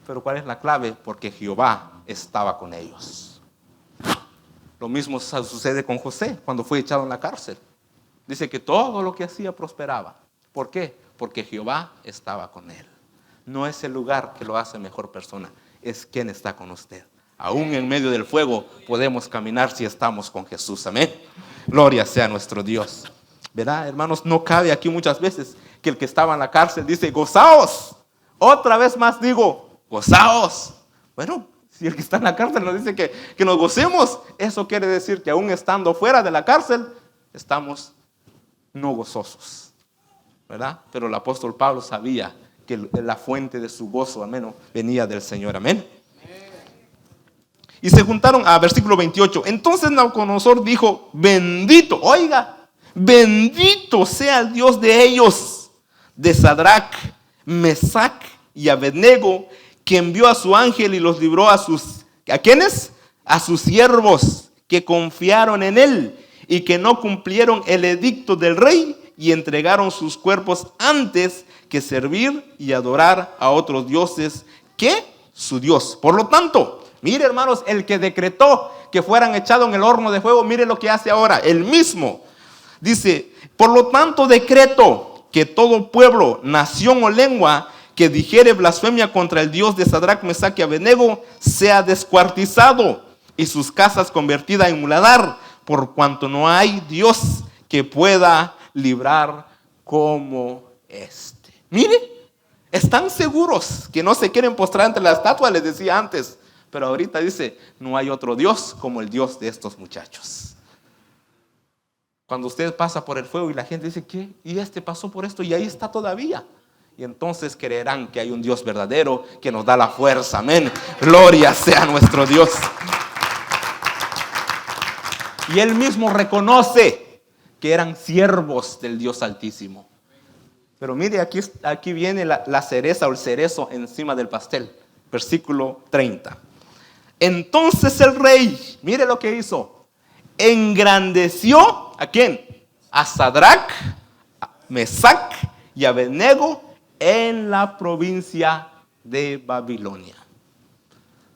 Pero ¿cuál es la clave? Porque Jehová estaba con ellos. Lo mismo sucede con José cuando fue echado en la cárcel. Dice que todo lo que hacía prosperaba. ¿Por qué? Porque Jehová estaba con él. No es el lugar que lo hace mejor persona, es quien está con usted. Aún en medio del fuego podemos caminar si estamos con Jesús. Amén. Gloria sea a nuestro Dios. ¿Verdad, hermanos? No cabe aquí muchas veces que el que estaba en la cárcel dice, gozaos. Otra vez más digo, gozaos. Bueno, si el que está en la cárcel nos dice que nos gocemos, eso quiere decir que aún estando fuera de la cárcel, estamos no gozosos. ¿Verdad? Pero el apóstol Pablo sabía que la fuente de su gozo, al menos, venía del Señor. Amén. Y se juntaron a versículo 28. Entonces Nabucodonosor dijo, bendito, oiga, bendito sea el Dios de ellos, de Sadrac, Mesac y Abednego, que envió a su ángel y los libró ¿a quiénes? A sus siervos que confiaron en él y que no cumplieron el edicto del rey y entregaron sus cuerpos antes que servir y adorar a otros dioses que su Dios. Por lo tanto, mire, hermanos, el que decretó que fueran echados en el horno de fuego, mire lo que hace ahora, él mismo. Dice, por lo tanto decreto que todo pueblo, nación o lengua que dijere blasfemia contra el Dios de Sadrac, Mesac y Abednego sea descuartizado. y sus casas convertidas en muladar, por cuanto no hay Dios que pueda librar como este. Mire, están seguros que no se quieren postrar ante la estatua, les decía antes, pero ahorita dice, no hay otro Dios como el Dios de estos muchachos. Cuando usted pasa por el fuego y la gente dice, ¿qué? Y este pasó por esto y ahí está todavía. Y entonces creerán que hay un Dios verdadero que nos da la fuerza. Amén. Gloria sea nuestro Dios. Y él mismo reconoce que eran siervos del Dios Altísimo. Pero mire, aquí viene la cereza o el cerezo encima del pastel. Versículo 30. Entonces el rey, mire lo que hizo. Engrandeció, ¿a quién? A Sadrach, Mesac y Abednego en la provincia de Babilonia.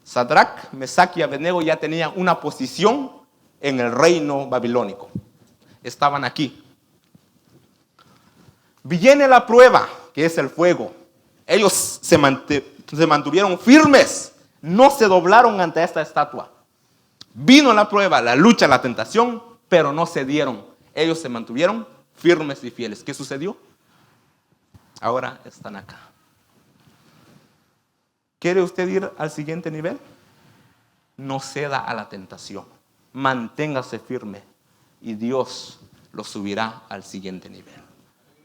Sadrach, Mesac y Abednego ya tenían una posición en el reino babilónico. Estaban aquí. Viene la prueba, que es el fuego. Ellos se mantuvieron firmes, no se doblaron ante esta estatua. Vino la prueba, la lucha, la tentación, pero no cedieron. Ellos se mantuvieron firmes y fieles. ¿Qué sucedió? Ahora están acá. ¿Quiere usted ir al siguiente nivel? No ceda a la tentación. Manténgase firme y Dios lo subirá al siguiente nivel.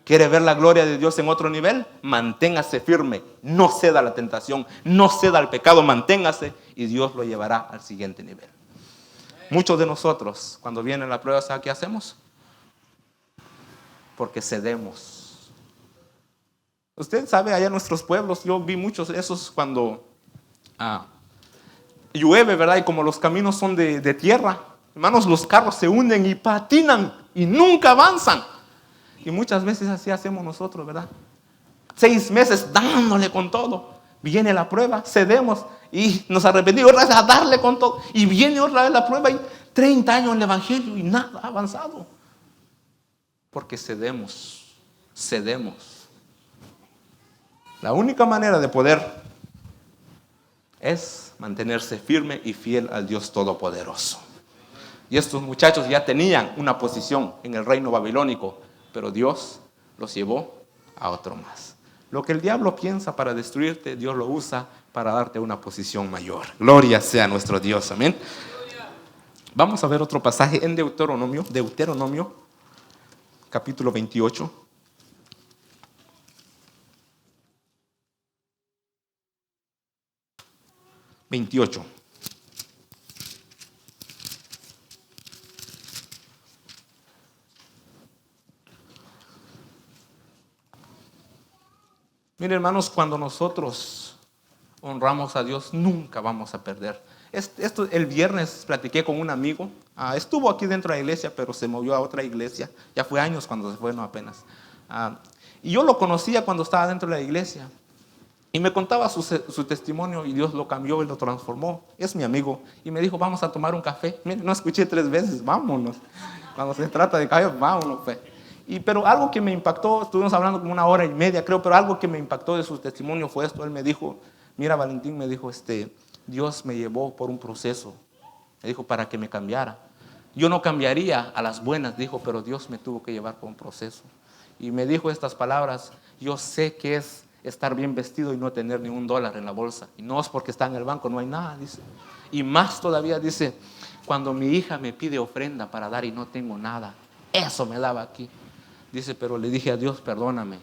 ¿Quiere ver la gloria de Dios en otro nivel? Manténgase firme, no ceda a la tentación, no ceda al pecado, manténgase y Dios lo llevará al siguiente nivel. Muchos de nosotros, cuando viene la prueba, ¿sabe qué hacemos? Porque cedemos. Usted sabe, allá en nuestros pueblos, yo vi muchos de esos cuando llueve, ¿verdad? Y como los caminos son de tierra, hermanos, los carros se hunden y patinan y nunca avanzan. Y muchas veces así hacemos nosotros, ¿verdad? 6 meses dándole con todo. Viene la prueba, cedemos y nos arrepentimos otra vez a darle con todo. Y viene otra vez la prueba y 30 años en el evangelio y nada ha avanzado. Porque cedemos. La única manera de poder es mantenerse firme y fiel al Dios Todopoderoso. Y estos muchachos ya tenían una posición en el reino babilónico, pero Dios los llevó a otro más. Lo que el diablo piensa para destruirte, Dios lo usa para darte una posición mayor. Gloria sea a nuestro Dios, amén. Vamos a ver otro pasaje en Deuteronomio, capítulo 28. Miren, hermanos, cuando nosotros honramos a Dios, nunca vamos a perder. Esto, el viernes platiqué con un amigo, estuvo aquí dentro de la iglesia, pero se movió a otra iglesia, ya fue años cuando se fue, no apenas. Y yo lo conocía cuando estaba dentro de la iglesia, y me contaba su testimonio, y Dios lo cambió y lo transformó. Es mi amigo, y me dijo, vamos a tomar un café. Miren, no escuché 3 veces, vámonos. Cuando se trata de café, vámonos, pues. Pero algo que me impactó, estuvimos hablando como 1 hora y media, creo, pero algo que me impactó de su testimonio fue esto. Él me dijo, mira, Valentín, me dijo, Dios me llevó por un proceso, me dijo, para que me cambiara. Yo no cambiaría a las buenas, dijo, pero Dios me tuvo que llevar por un proceso. Y me dijo estas palabras, yo sé que es estar bien vestido y no tener ni $1 en la bolsa. Y no es porque está en el banco, no hay nada, dice. Y más todavía, dice, cuando mi hija me pide ofrenda para dar y no tengo nada, eso me daba aquí. Dice, pero le dije a Dios, perdóname.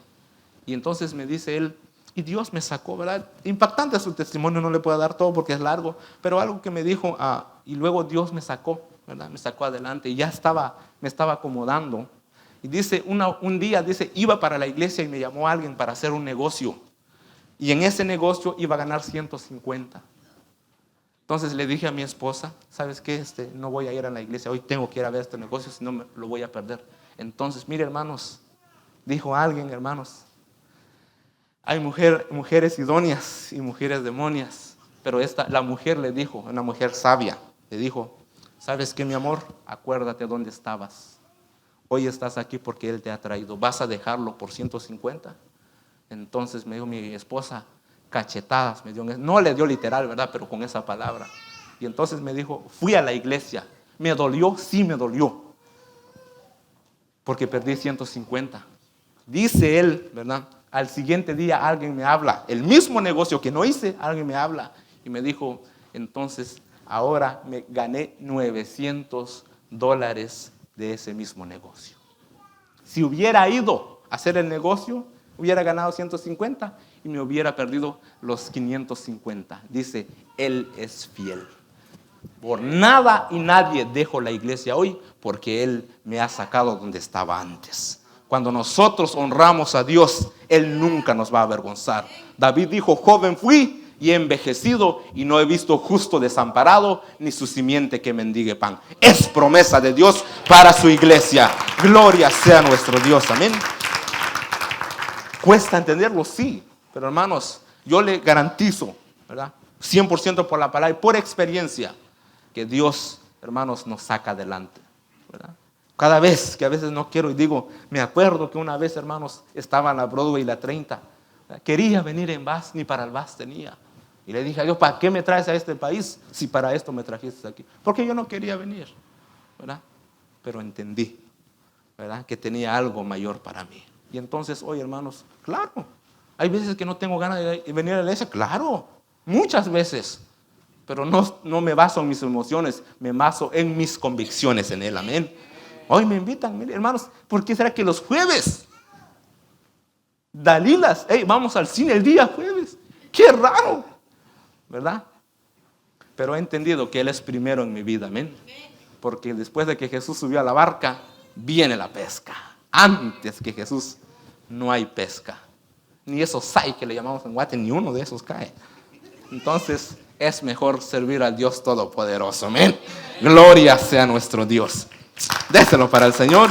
Y entonces me dice él, y Dios me sacó, ¿verdad? Impactante su testimonio, no le puedo dar todo porque es largo, pero algo que me dijo, y luego Dios me sacó, ¿verdad? Me sacó adelante y ya me estaba acomodando. Y dice, un día, dice, iba para la iglesia y me llamó alguien para hacer un negocio. Y en ese negocio iba a ganar 150. Entonces le dije a mi esposa, ¿sabes qué? No voy a ir a la iglesia, hoy tengo que ir a ver este negocio, si no lo voy a perder. Entonces, mire, hermanos, dijo alguien, hermanos, hay mujeres idóneas y mujeres demonias, pero la mujer le dijo, una mujer sabia, le dijo, ¿sabes qué, mi amor? Acuérdate dónde estabas. Hoy estás aquí porque Él te ha traído. ¿Vas a dejarlo por 150? Entonces me dijo mi esposa, cachetadas me dio. No le dio literal, ¿verdad? Pero con esa palabra. Y entonces me dijo, fui a la iglesia. ¿Me dolió? Sí, me dolió. Porque perdí 150. Dice él, ¿verdad? Al siguiente día alguien me habla. El mismo negocio que no hice, alguien me habla. Y me dijo, entonces, ahora me gané $900 de ese mismo negocio. Si hubiera ido a hacer el negocio, hubiera ganado 150 y me hubiera perdido los 550. Dice, Él es fiel. Por nada y nadie dejo la iglesia hoy, porque Él me ha sacado donde estaba antes. Cuando nosotros honramos a Dios, Él nunca nos va a avergonzar. David dijo, joven fui y he envejecido y no he visto justo desamparado, ni su simiente que mendigue pan. Es promesa de Dios para su iglesia. Gloria sea nuestro Dios. Amén. ¿Cuesta entenderlo? Sí. Pero hermanos, yo le garantizo, ¿verdad? 100% por la palabra y por experiencia, que Dios, hermanos, nos saca adelante, ¿verdad? Cada vez que a veces no quiero y digo, me acuerdo que una vez, hermanos, estaba en la Broadway y la 30. Quería venir en bus, ni para el bus tenía. Y le dije a Dios, ¿para qué me traes a este país si para esto me trajiste aquí? Porque yo no quería venir, ¿verdad? Pero entendí, ¿verdad? Que tenía algo mayor para mí. Y entonces hoy, hermanos, claro, hay veces que no tengo ganas de venir a la iglesia, claro, muchas veces. Pero no me baso en mis emociones, me baso en mis convicciones en Él, amén. Hoy me invitan, mire, hermanos, ¿por qué será que los jueves? Dalilas, vamos al cine el día jueves. Qué raro, ¿verdad? Pero he entendido que Él es primero en mi vida, amén. Porque después de que Jesús subió a la barca, viene la pesca. Antes que Jesús no hay pesca. Ni esos sai que le llamamos en Guate, ni uno de esos cae. Entonces es mejor servir al Dios Todopoderoso, amén. Gloria sea nuestro Dios. Déselo para el Señor.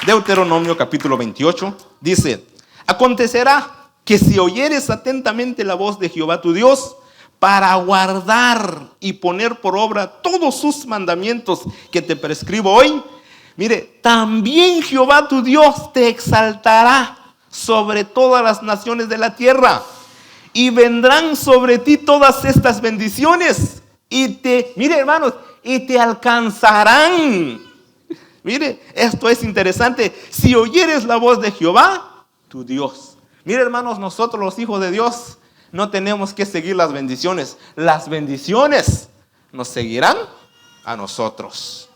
Deuteronomio capítulo 28 dice: acontecerá que si oyeres atentamente la voz de Jehová tu Dios, para guardar y poner por obra todos sus mandamientos que te prescribo hoy, mire, también Jehová tu Dios te exaltará sobre todas las naciones de la tierra, y vendrán sobre ti todas estas bendiciones, mire hermanos, y te alcanzarán. Mire, esto es interesante. Si oyeres la voz de Jehová, tu Dios. Mire hermanos, nosotros los hijos de Dios no tenemos que seguir las bendiciones. Las bendiciones nos seguirán a nosotros.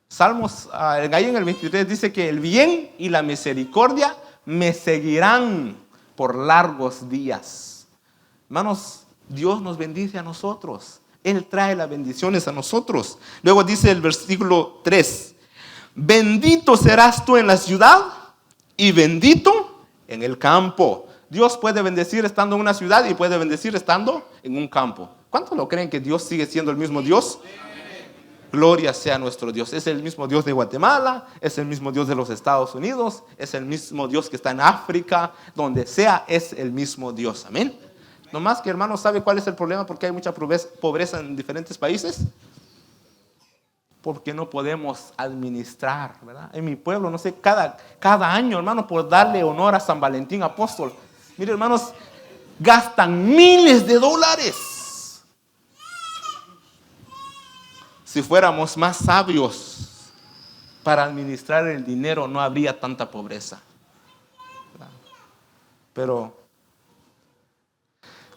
Salmos, ahí en el 23 dice que el bien y la misericordia me seguirán por largos días. Hermanos, Dios nos bendice a nosotros. Él trae las bendiciones a nosotros. Luego dice el versículo 3: bendito serás tú en la ciudad y bendito en el campo. Dios puede bendecir estando en una ciudad y puede bendecir estando en un campo. ¿Cuántos lo creen que Dios sigue siendo el mismo Dios? Gloria sea nuestro Dios. Es el mismo Dios de Guatemala, es el mismo Dios de los Estados Unidos, es el mismo Dios que está en África, donde sea, es el mismo Dios. Amén. No más que, hermanos, ¿sabe cuál es el problema? Porque hay mucha pobreza en diferentes países. Porque no podemos administrar, ¿verdad? En mi pueblo, no sé, cada año, hermano, por darle honor a San Valentín Apóstol, mire, hermanos, gastan miles de dólares. Si fuéramos más sabios para administrar el dinero, no habría tanta pobreza. Pero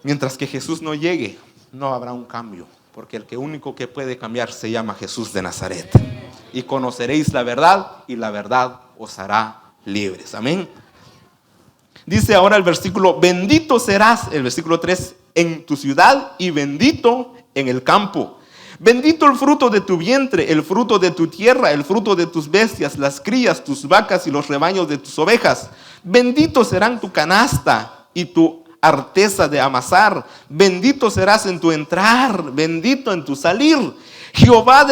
mientras que Jesús no llegue, no habrá un cambio. Porque el único que puede cambiar se llama Jesús de Nazaret. Y conoceréis la verdad, y la verdad os hará libres. Amén. Dice ahora el versículo: bendito serás, el versículo 3, en tu ciudad y bendito en el campo. Bendito el fruto de tu vientre, el fruto de tu tierra, el fruto de tus bestias, las crías, tus vacas y los rebaños de tus ovejas. Bendito serán tu canasta y tu arteza de amasar. Bendito serás en tu entrar, bendito en tu salir. Jehová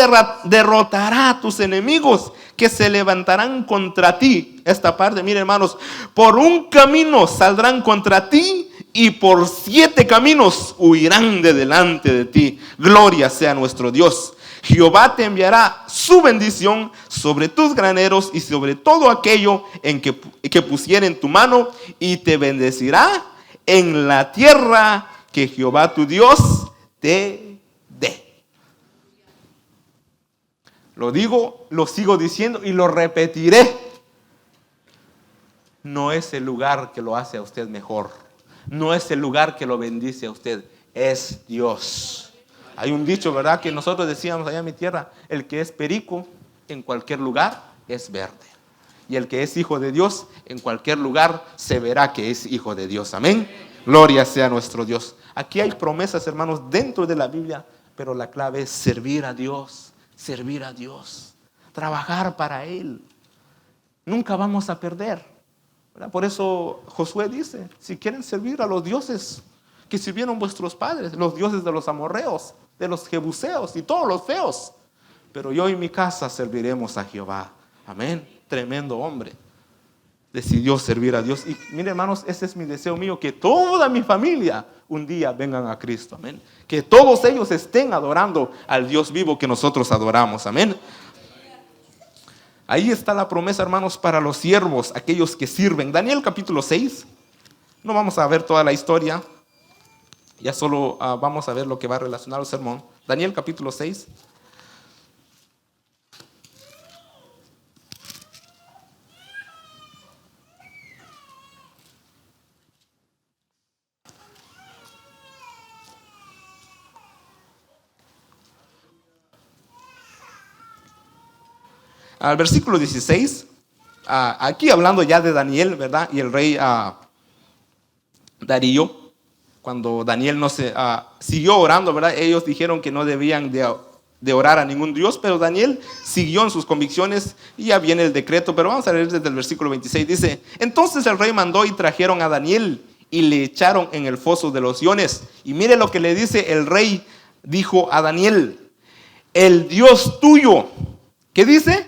derrotará a tus enemigos que se levantarán contra ti. Esta parte, mire hermanos, por un camino saldrán contra ti y por 7 caminos huirán de delante de ti. Gloria sea nuestro Dios. Jehová te enviará su bendición sobre tus graneros y sobre todo aquello en que pusiere en tu mano, y te bendecirá en la tierra que Jehová tu Dios te dé. Lo digo, lo sigo diciendo y lo repetiré. No es el lugar que lo hace a usted mejor. No es el lugar que lo bendice a usted. Es Dios. Hay un dicho, ¿verdad? Que nosotros decíamos allá en mi tierra: el que es perico en cualquier lugar es verde. Y el que es hijo de Dios en cualquier lugar se verá que es hijo de Dios. Amén. Gloria sea nuestro Dios. Aquí hay promesas, hermanos, dentro de la Biblia, pero la clave es servir a Dios. Servir a Dios. Trabajar para Él. Nunca vamos a perder, ¿verdad? Por eso Josué dice: si quieren servir a los dioses que sirvieron vuestros padres, los dioses de los amorreos, de los jebuseos y todos los feos, pero yo y mi casa serviremos a Jehová. Amén. Tremendo hombre. Decidió servir a Dios. Y miren, hermanos, ese es mi deseo mío, que toda mi familia un día vengan a Cristo. Amén. Que todos ellos estén adorando al Dios vivo que nosotros adoramos. Amén. Ahí está la promesa, hermanos, para los siervos, aquellos que sirven. Daniel capítulo 6. No vamos a ver toda la historia. Ya solo vamos a ver lo que va relacionado al sermón. Daniel capítulo 6. Al versículo 16, aquí hablando ya de Daniel, ¿verdad? Y el rey Darío, cuando Daniel no siguió orando, ¿verdad? Ellos dijeron que no debían de orar a ningún Dios, pero Daniel siguió en sus convicciones y ya viene el decreto. Pero vamos a leer desde el versículo 26, dice: entonces el rey mandó y trajeron a Daniel y le echaron en el foso de los leones. Y mire lo que le dice el rey, dijo a Daniel: el Dios tuyo, ¿qué dice?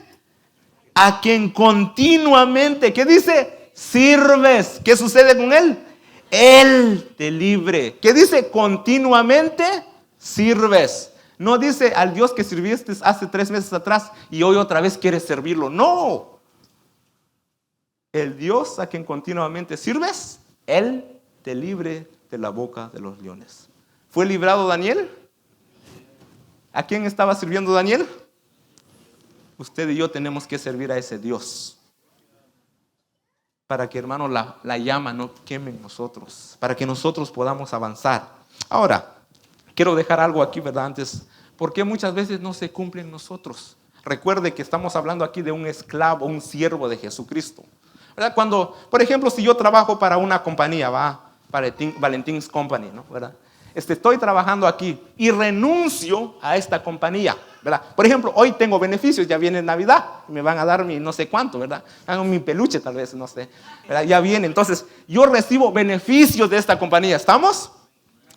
A quien continuamente, ¿qué dice? Sirves. ¿Qué sucede con él? Él te libre. ¿Qué dice? Continuamente sirves. No dice al Dios que sirviste hace 3 meses atrás y hoy otra vez quieres servirlo. No. El Dios a quien continuamente sirves, Él te libre de la boca de los leones. ¿Fue librado Daniel? ¿A quién estaba sirviendo Daniel? Usted y yo tenemos que servir a ese Dios. Para que, hermano, la llama no queme en nosotros. Para que nosotros podamos avanzar. Ahora, quiero dejar algo aquí, ¿verdad? Antes, porque muchas veces no se cumple en nosotros. Recuerde que estamos hablando aquí de un esclavo, un siervo de Jesucristo, ¿verdad? Cuando, por ejemplo, si yo trabajo para una compañía, para Valentin's Company, ¿no? ¿Verdad? Estoy trabajando aquí y renuncio a esta compañía, ¿verdad? Por ejemplo, hoy tengo beneficios, ya viene Navidad, me van a dar mi no sé cuánto, ¿verdad? Hago mi peluche tal vez, no sé, ¿verdad? Ya viene, entonces yo recibo beneficios de esta compañía, ¿estamos?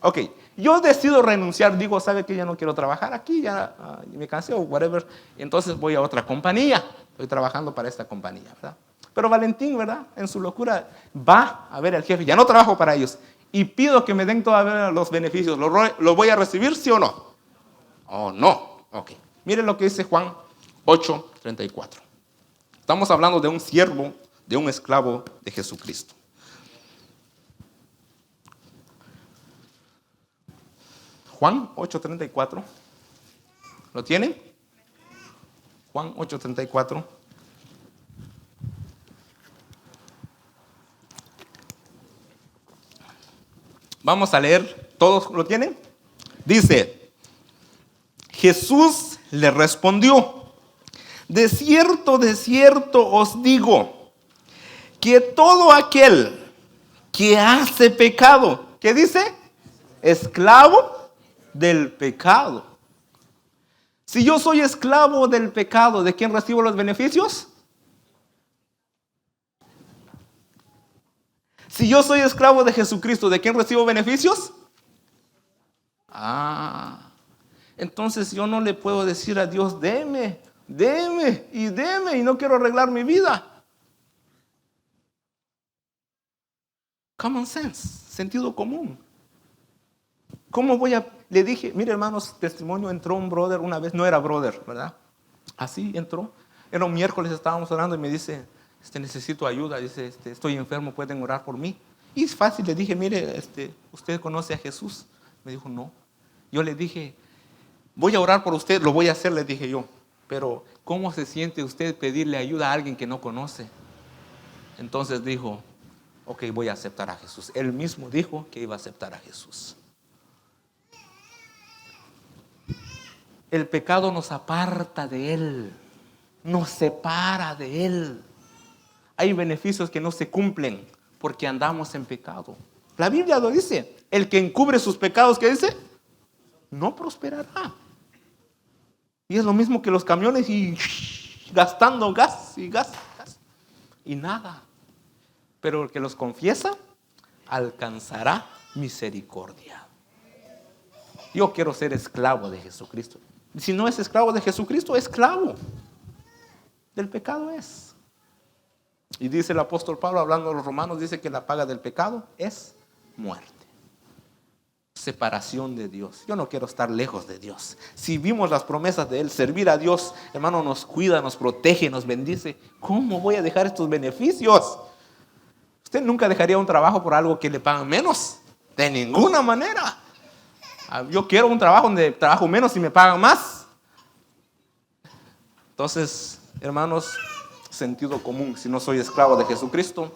Ok, yo decido renunciar, digo, ¿sabe qué? Ya no quiero trabajar aquí, ya me cansé o whatever, entonces voy a otra compañía, estoy trabajando para esta compañía, ¿verdad? Pero Valentín, ¿verdad? En su locura va a ver al jefe, ya no trabajo para ellos. Y pido que me den todavía los beneficios. ¿Los voy a recibir, sí o no? Oh, no. Ok. Miren lo que dice Juan 8:34. Estamos hablando de un siervo, de un esclavo de Jesucristo. Juan 8:34. ¿Lo tienen? Juan 8:34. Vamos a leer, ¿todos lo tienen? Dice: Jesús le respondió: de cierto os digo, que todo aquel que hace pecado, ¿qué dice? Esclavo del pecado. Si yo soy esclavo del pecado, ¿de quién recibo los beneficios? Si yo soy esclavo de Jesucristo, ¿de quién recibo beneficios? Entonces yo no le puedo decir a Dios: deme y no quiero arreglar mi vida. Common sense, sentido común. ¿Cómo voy a...? Le dije, mire, hermanos, testimonio, entró un brother una vez, no era brother, ¿verdad? Así entró. Era un miércoles, estábamos orando y me dice: necesito ayuda, dice, estoy enfermo, ¿pueden orar por mí? Y es fácil, le dije, mire, ¿usted conoce a Jesús? Me dijo, no. Yo le dije, voy a orar por usted, lo voy a hacer, le dije yo. Pero, ¿cómo se siente usted pedirle ayuda a alguien que no conoce? Entonces dijo, ok, voy a aceptar a Jesús. Él mismo dijo que iba a aceptar a Jesús. El pecado nos aparta de Él, nos separa de Él. Hay beneficios que no se cumplen porque andamos en pecado. La Biblia lo dice, el que encubre sus pecados, ¿qué dice? No prosperará. Y es lo mismo que los camiones y gastando gas y gas y nada. Pero el que los confiesa alcanzará misericordia. Yo quiero ser esclavo de Jesucristo. Si no es esclavo de Jesucristo, esclavo del pecado es. Y dice el apóstol Pablo, hablando a los romanos, dice que la paga del pecado es muerte. Separación de Dios. Yo no quiero estar lejos de Dios. Si vimos las promesas de Él, servir a Dios, hermano, nos cuida, nos protege, nos bendice. ¿Cómo voy a dejar estos beneficios? ¿Usted nunca dejaría un trabajo por algo que le pagan menos? De ninguna manera. Yo quiero un trabajo donde trabajo menos y me pagan más. Entonces, hermanos, sentido común. Si no soy esclavo de Jesucristo,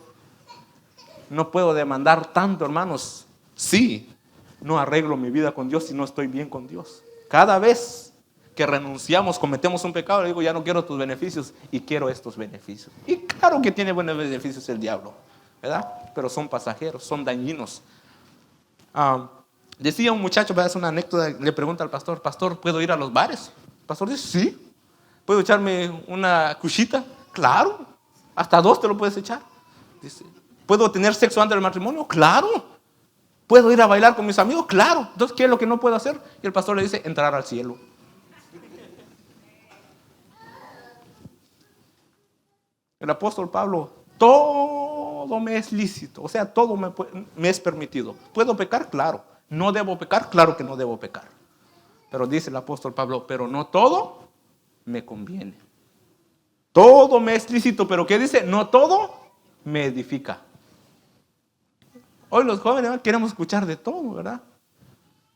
no puedo demandar tanto, hermanos. Sí, no arreglo mi vida con Dios si no estoy bien con Dios. Cada vez que renunciamos, cometemos un pecado, le digo, ya no quiero tus beneficios y quiero estos beneficios. Y claro que tiene buenos beneficios el diablo, ¿verdad? Pero son pasajeros, son dañinos. Decía un muchacho, es una anécdota, le pregunta al pastor, pastor, ¿puedo ir a los bares? El pastor dice, sí. ¿Puedo echarme una cuchita? Claro. Hasta 2 te lo puedes echar. Dice, ¿puedo tener sexo antes del matrimonio? Claro. ¿Puedo ir a bailar con mis amigos? Claro. Entonces, ¿qué es lo que no puedo hacer? Y el pastor le dice, entrar al cielo. El apóstol Pablo, todo me es lícito, o sea, todo me es permitido. ¿Puedo pecar? Claro. ¿No debo pecar? Claro que no debo pecar. Pero dice el apóstol Pablo, pero no todo me conviene. Todo me es lícito, pero ¿qué dice? No todo me edifica. Hoy los jóvenes queremos escuchar de todo, ¿verdad?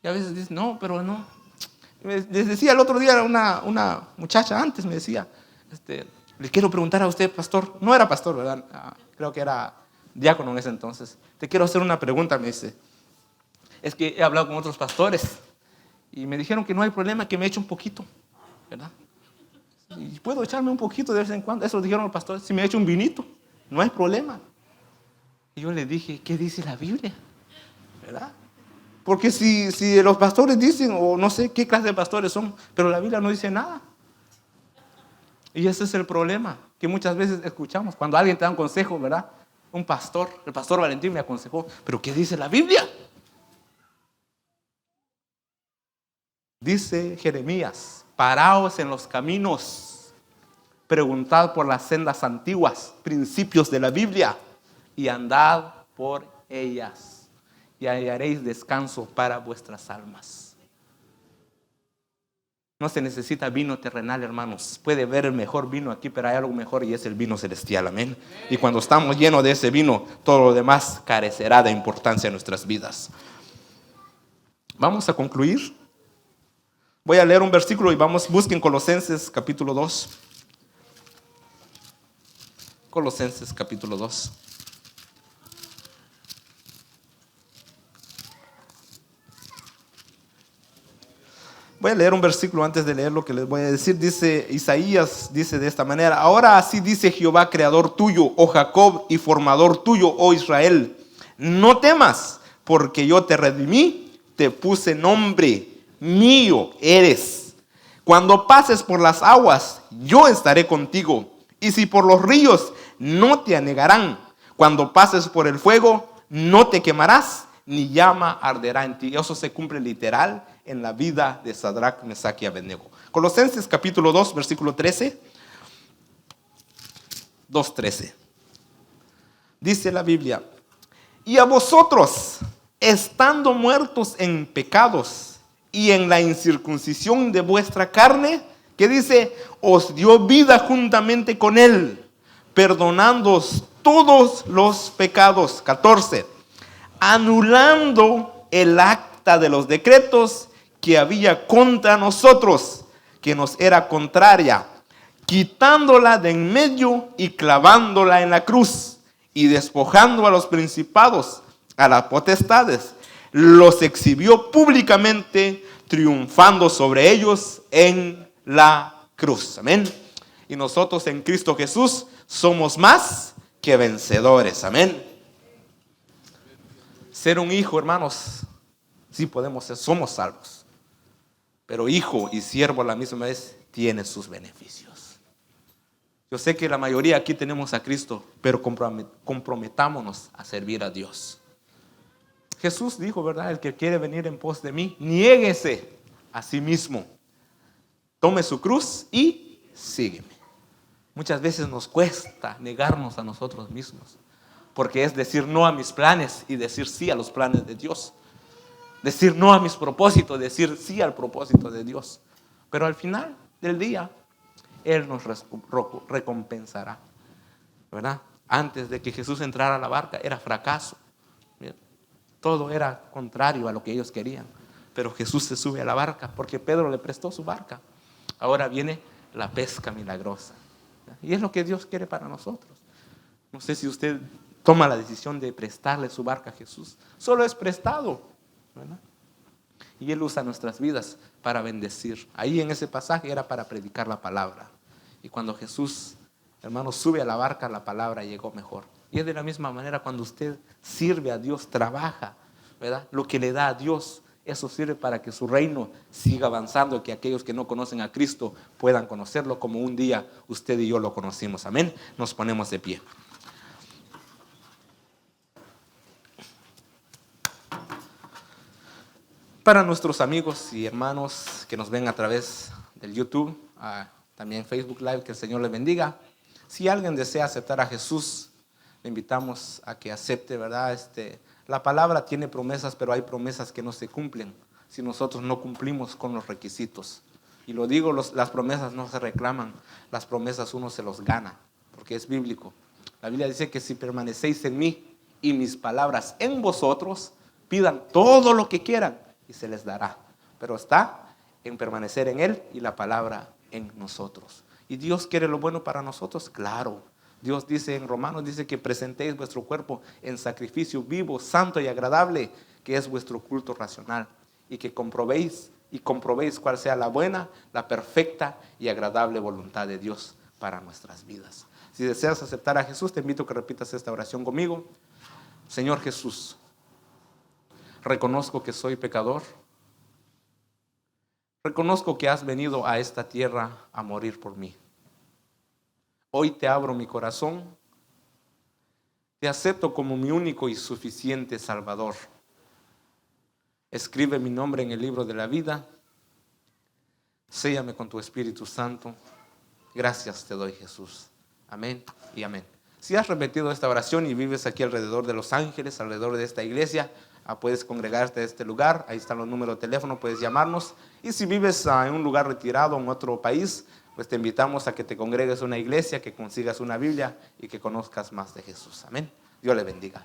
Y a veces dicen, no, pero no. Les decía el otro día una muchacha antes, me decía, le quiero preguntar a usted, pastor. No era pastor, ¿verdad? Creo que era diácono en ese entonces. Te quiero hacer una pregunta, me dice. Es que he hablado con otros pastores y me dijeron que no hay problema, que me eche un poquito, ¿verdad? Y puedo echarme un poquito de vez en cuando. Eso lo dijeron los pastores. Si me echo un vinito, no hay problema. Y yo le dije, ¿qué dice la Biblia? ¿Verdad? Porque si los pastores dicen, o no sé qué clase de pastores son, pero la Biblia no dice nada. Y ese es el problema que muchas veces escuchamos. Cuando alguien te da un consejo, ¿verdad? Un pastor, el pastor Valentín me aconsejó, ¿pero qué dice la Biblia? Dice Jeremías, paraos en los caminos, preguntad por las sendas antiguas, principios de la Biblia, y andad por ellas, y hallaréis descanso para vuestras almas. No se necesita vino terrenal, hermanos. Puede haber el mejor vino aquí, pero hay algo mejor y es el vino celestial, amén. Y cuando estamos llenos de ese vino, todo lo demás carecerá de importancia en nuestras vidas. Vamos a concluir. Voy a leer un versículo y busquen Colosenses capítulo 2. Colosenses capítulo 2. Voy a leer un versículo antes de leer lo que les voy a decir. Dice Isaías, dice de esta manera: ahora así dice Jehová, creador tuyo, oh Jacob, y formador tuyo, oh Israel. No temas, porque yo te redimí, te puse nombre, mío eres. Cuando pases por las aguas, yo estaré contigo. Y si por los ríos, no te anegarán. Cuando pases por el fuego, no te quemarás, ni llama arderá en ti. Eso se cumple literal en la vida de Sadrach, Mesach y Abednego. Colosenses capítulo 2, versículo 13. 2:13. Dice la Biblia: y a vosotros, estando muertos en pecados y en la incircuncisión de vuestra carne, que dice, os dio vida juntamente con él, perdonándoos todos los pecados. 14. anulando el acta de los decretos que había contra nosotros, que nos era contraria, quitándola de en medio y clavándola en la cruz, y despojando a los principados, a las potestades, los exhibió públicamente, triunfando sobre ellos en la cruz. Amén. Y nosotros en Cristo Jesús somos más que vencedores. Amén. Ser un hijo, hermanos, sí podemos ser, somos salvos. Pero hijo y siervo a la misma vez tiene sus beneficios. Yo sé que la mayoría aquí tenemos a Cristo, pero comprometámonos a servir a Dios. Jesús dijo, ¿verdad? El que quiere venir en pos de mí, niéguese a sí mismo. Tome su cruz y sígueme. Muchas veces nos cuesta negarnos a nosotros mismos, porque es decir no a mis planes y decir sí a los planes de Dios. Decir no a mis propósitos, decir sí al propósito de Dios. Pero al final del día, Él nos recompensará, ¿verdad? Antes de que Jesús entrara a la barca, era fracaso. Todo era contrario a lo que ellos querían. Pero Jesús se sube a la barca porque Pedro le prestó su barca. Ahora viene la pesca milagrosa. Y es lo que Dios quiere para nosotros. No sé si usted toma la decisión de prestarle su barca a Jesús. Solo es prestado, ¿verdad? Y Él usa nuestras vidas para bendecir. Ahí en ese pasaje era para predicar la palabra. Y cuando Jesús, hermano, sube a la barca, la palabra llegó mejor. Y es de la misma manera cuando usted sirve a Dios, trabaja, ¿verdad? Lo que le da a Dios, eso sirve para que su reino siga avanzando y que aquellos que no conocen a Cristo puedan conocerlo como un día usted y yo lo conocimos. Amén. Nos ponemos de pie. Para nuestros amigos y hermanos que nos ven a través del YouTube, también Facebook Live, que el Señor les bendiga. Si alguien desea aceptar a Jesús, le invitamos a que acepte, ¿verdad? La palabra tiene promesas, pero hay promesas que no se cumplen si nosotros no cumplimos con los requisitos. Y lo digo, las promesas no se reclaman, las promesas uno se los gana, porque es bíblico. La Biblia dice que si permanecéis en mí y mis palabras en vosotros, pidan todo lo que quieran y se les dará. Pero está en permanecer en Él y la palabra en nosotros. ¿Y Dios quiere lo bueno para nosotros? Claro. Dios dice en Romanos, dice que presentéis vuestro cuerpo en sacrificio vivo, santo y agradable, que es vuestro culto racional. Y que comprobéis cuál sea la buena, la perfecta y agradable voluntad de Dios para nuestras vidas. Si deseas aceptar a Jesús, te invito a que repitas esta oración conmigo. Señor Jesús, reconozco que soy pecador. Reconozco que has venido a esta tierra a morir por mí. Hoy te abro mi corazón. Te acepto como mi único y suficiente Salvador. Escribe mi nombre en el libro de la vida. Séllame con tu Espíritu Santo. Gracias te doy, Jesús. Amén y amén. Si has repetido esta oración y vives aquí alrededor de Los Ángeles, alrededor de esta iglesia, puedes congregarte a este lugar. Ahí están los números de teléfono, puedes llamarnos. Y si vives en un lugar retirado, en otro país, pues te invitamos a que te congregues a una iglesia, que consigas una Biblia y que conozcas más de Jesús. Amén. Dios le bendiga.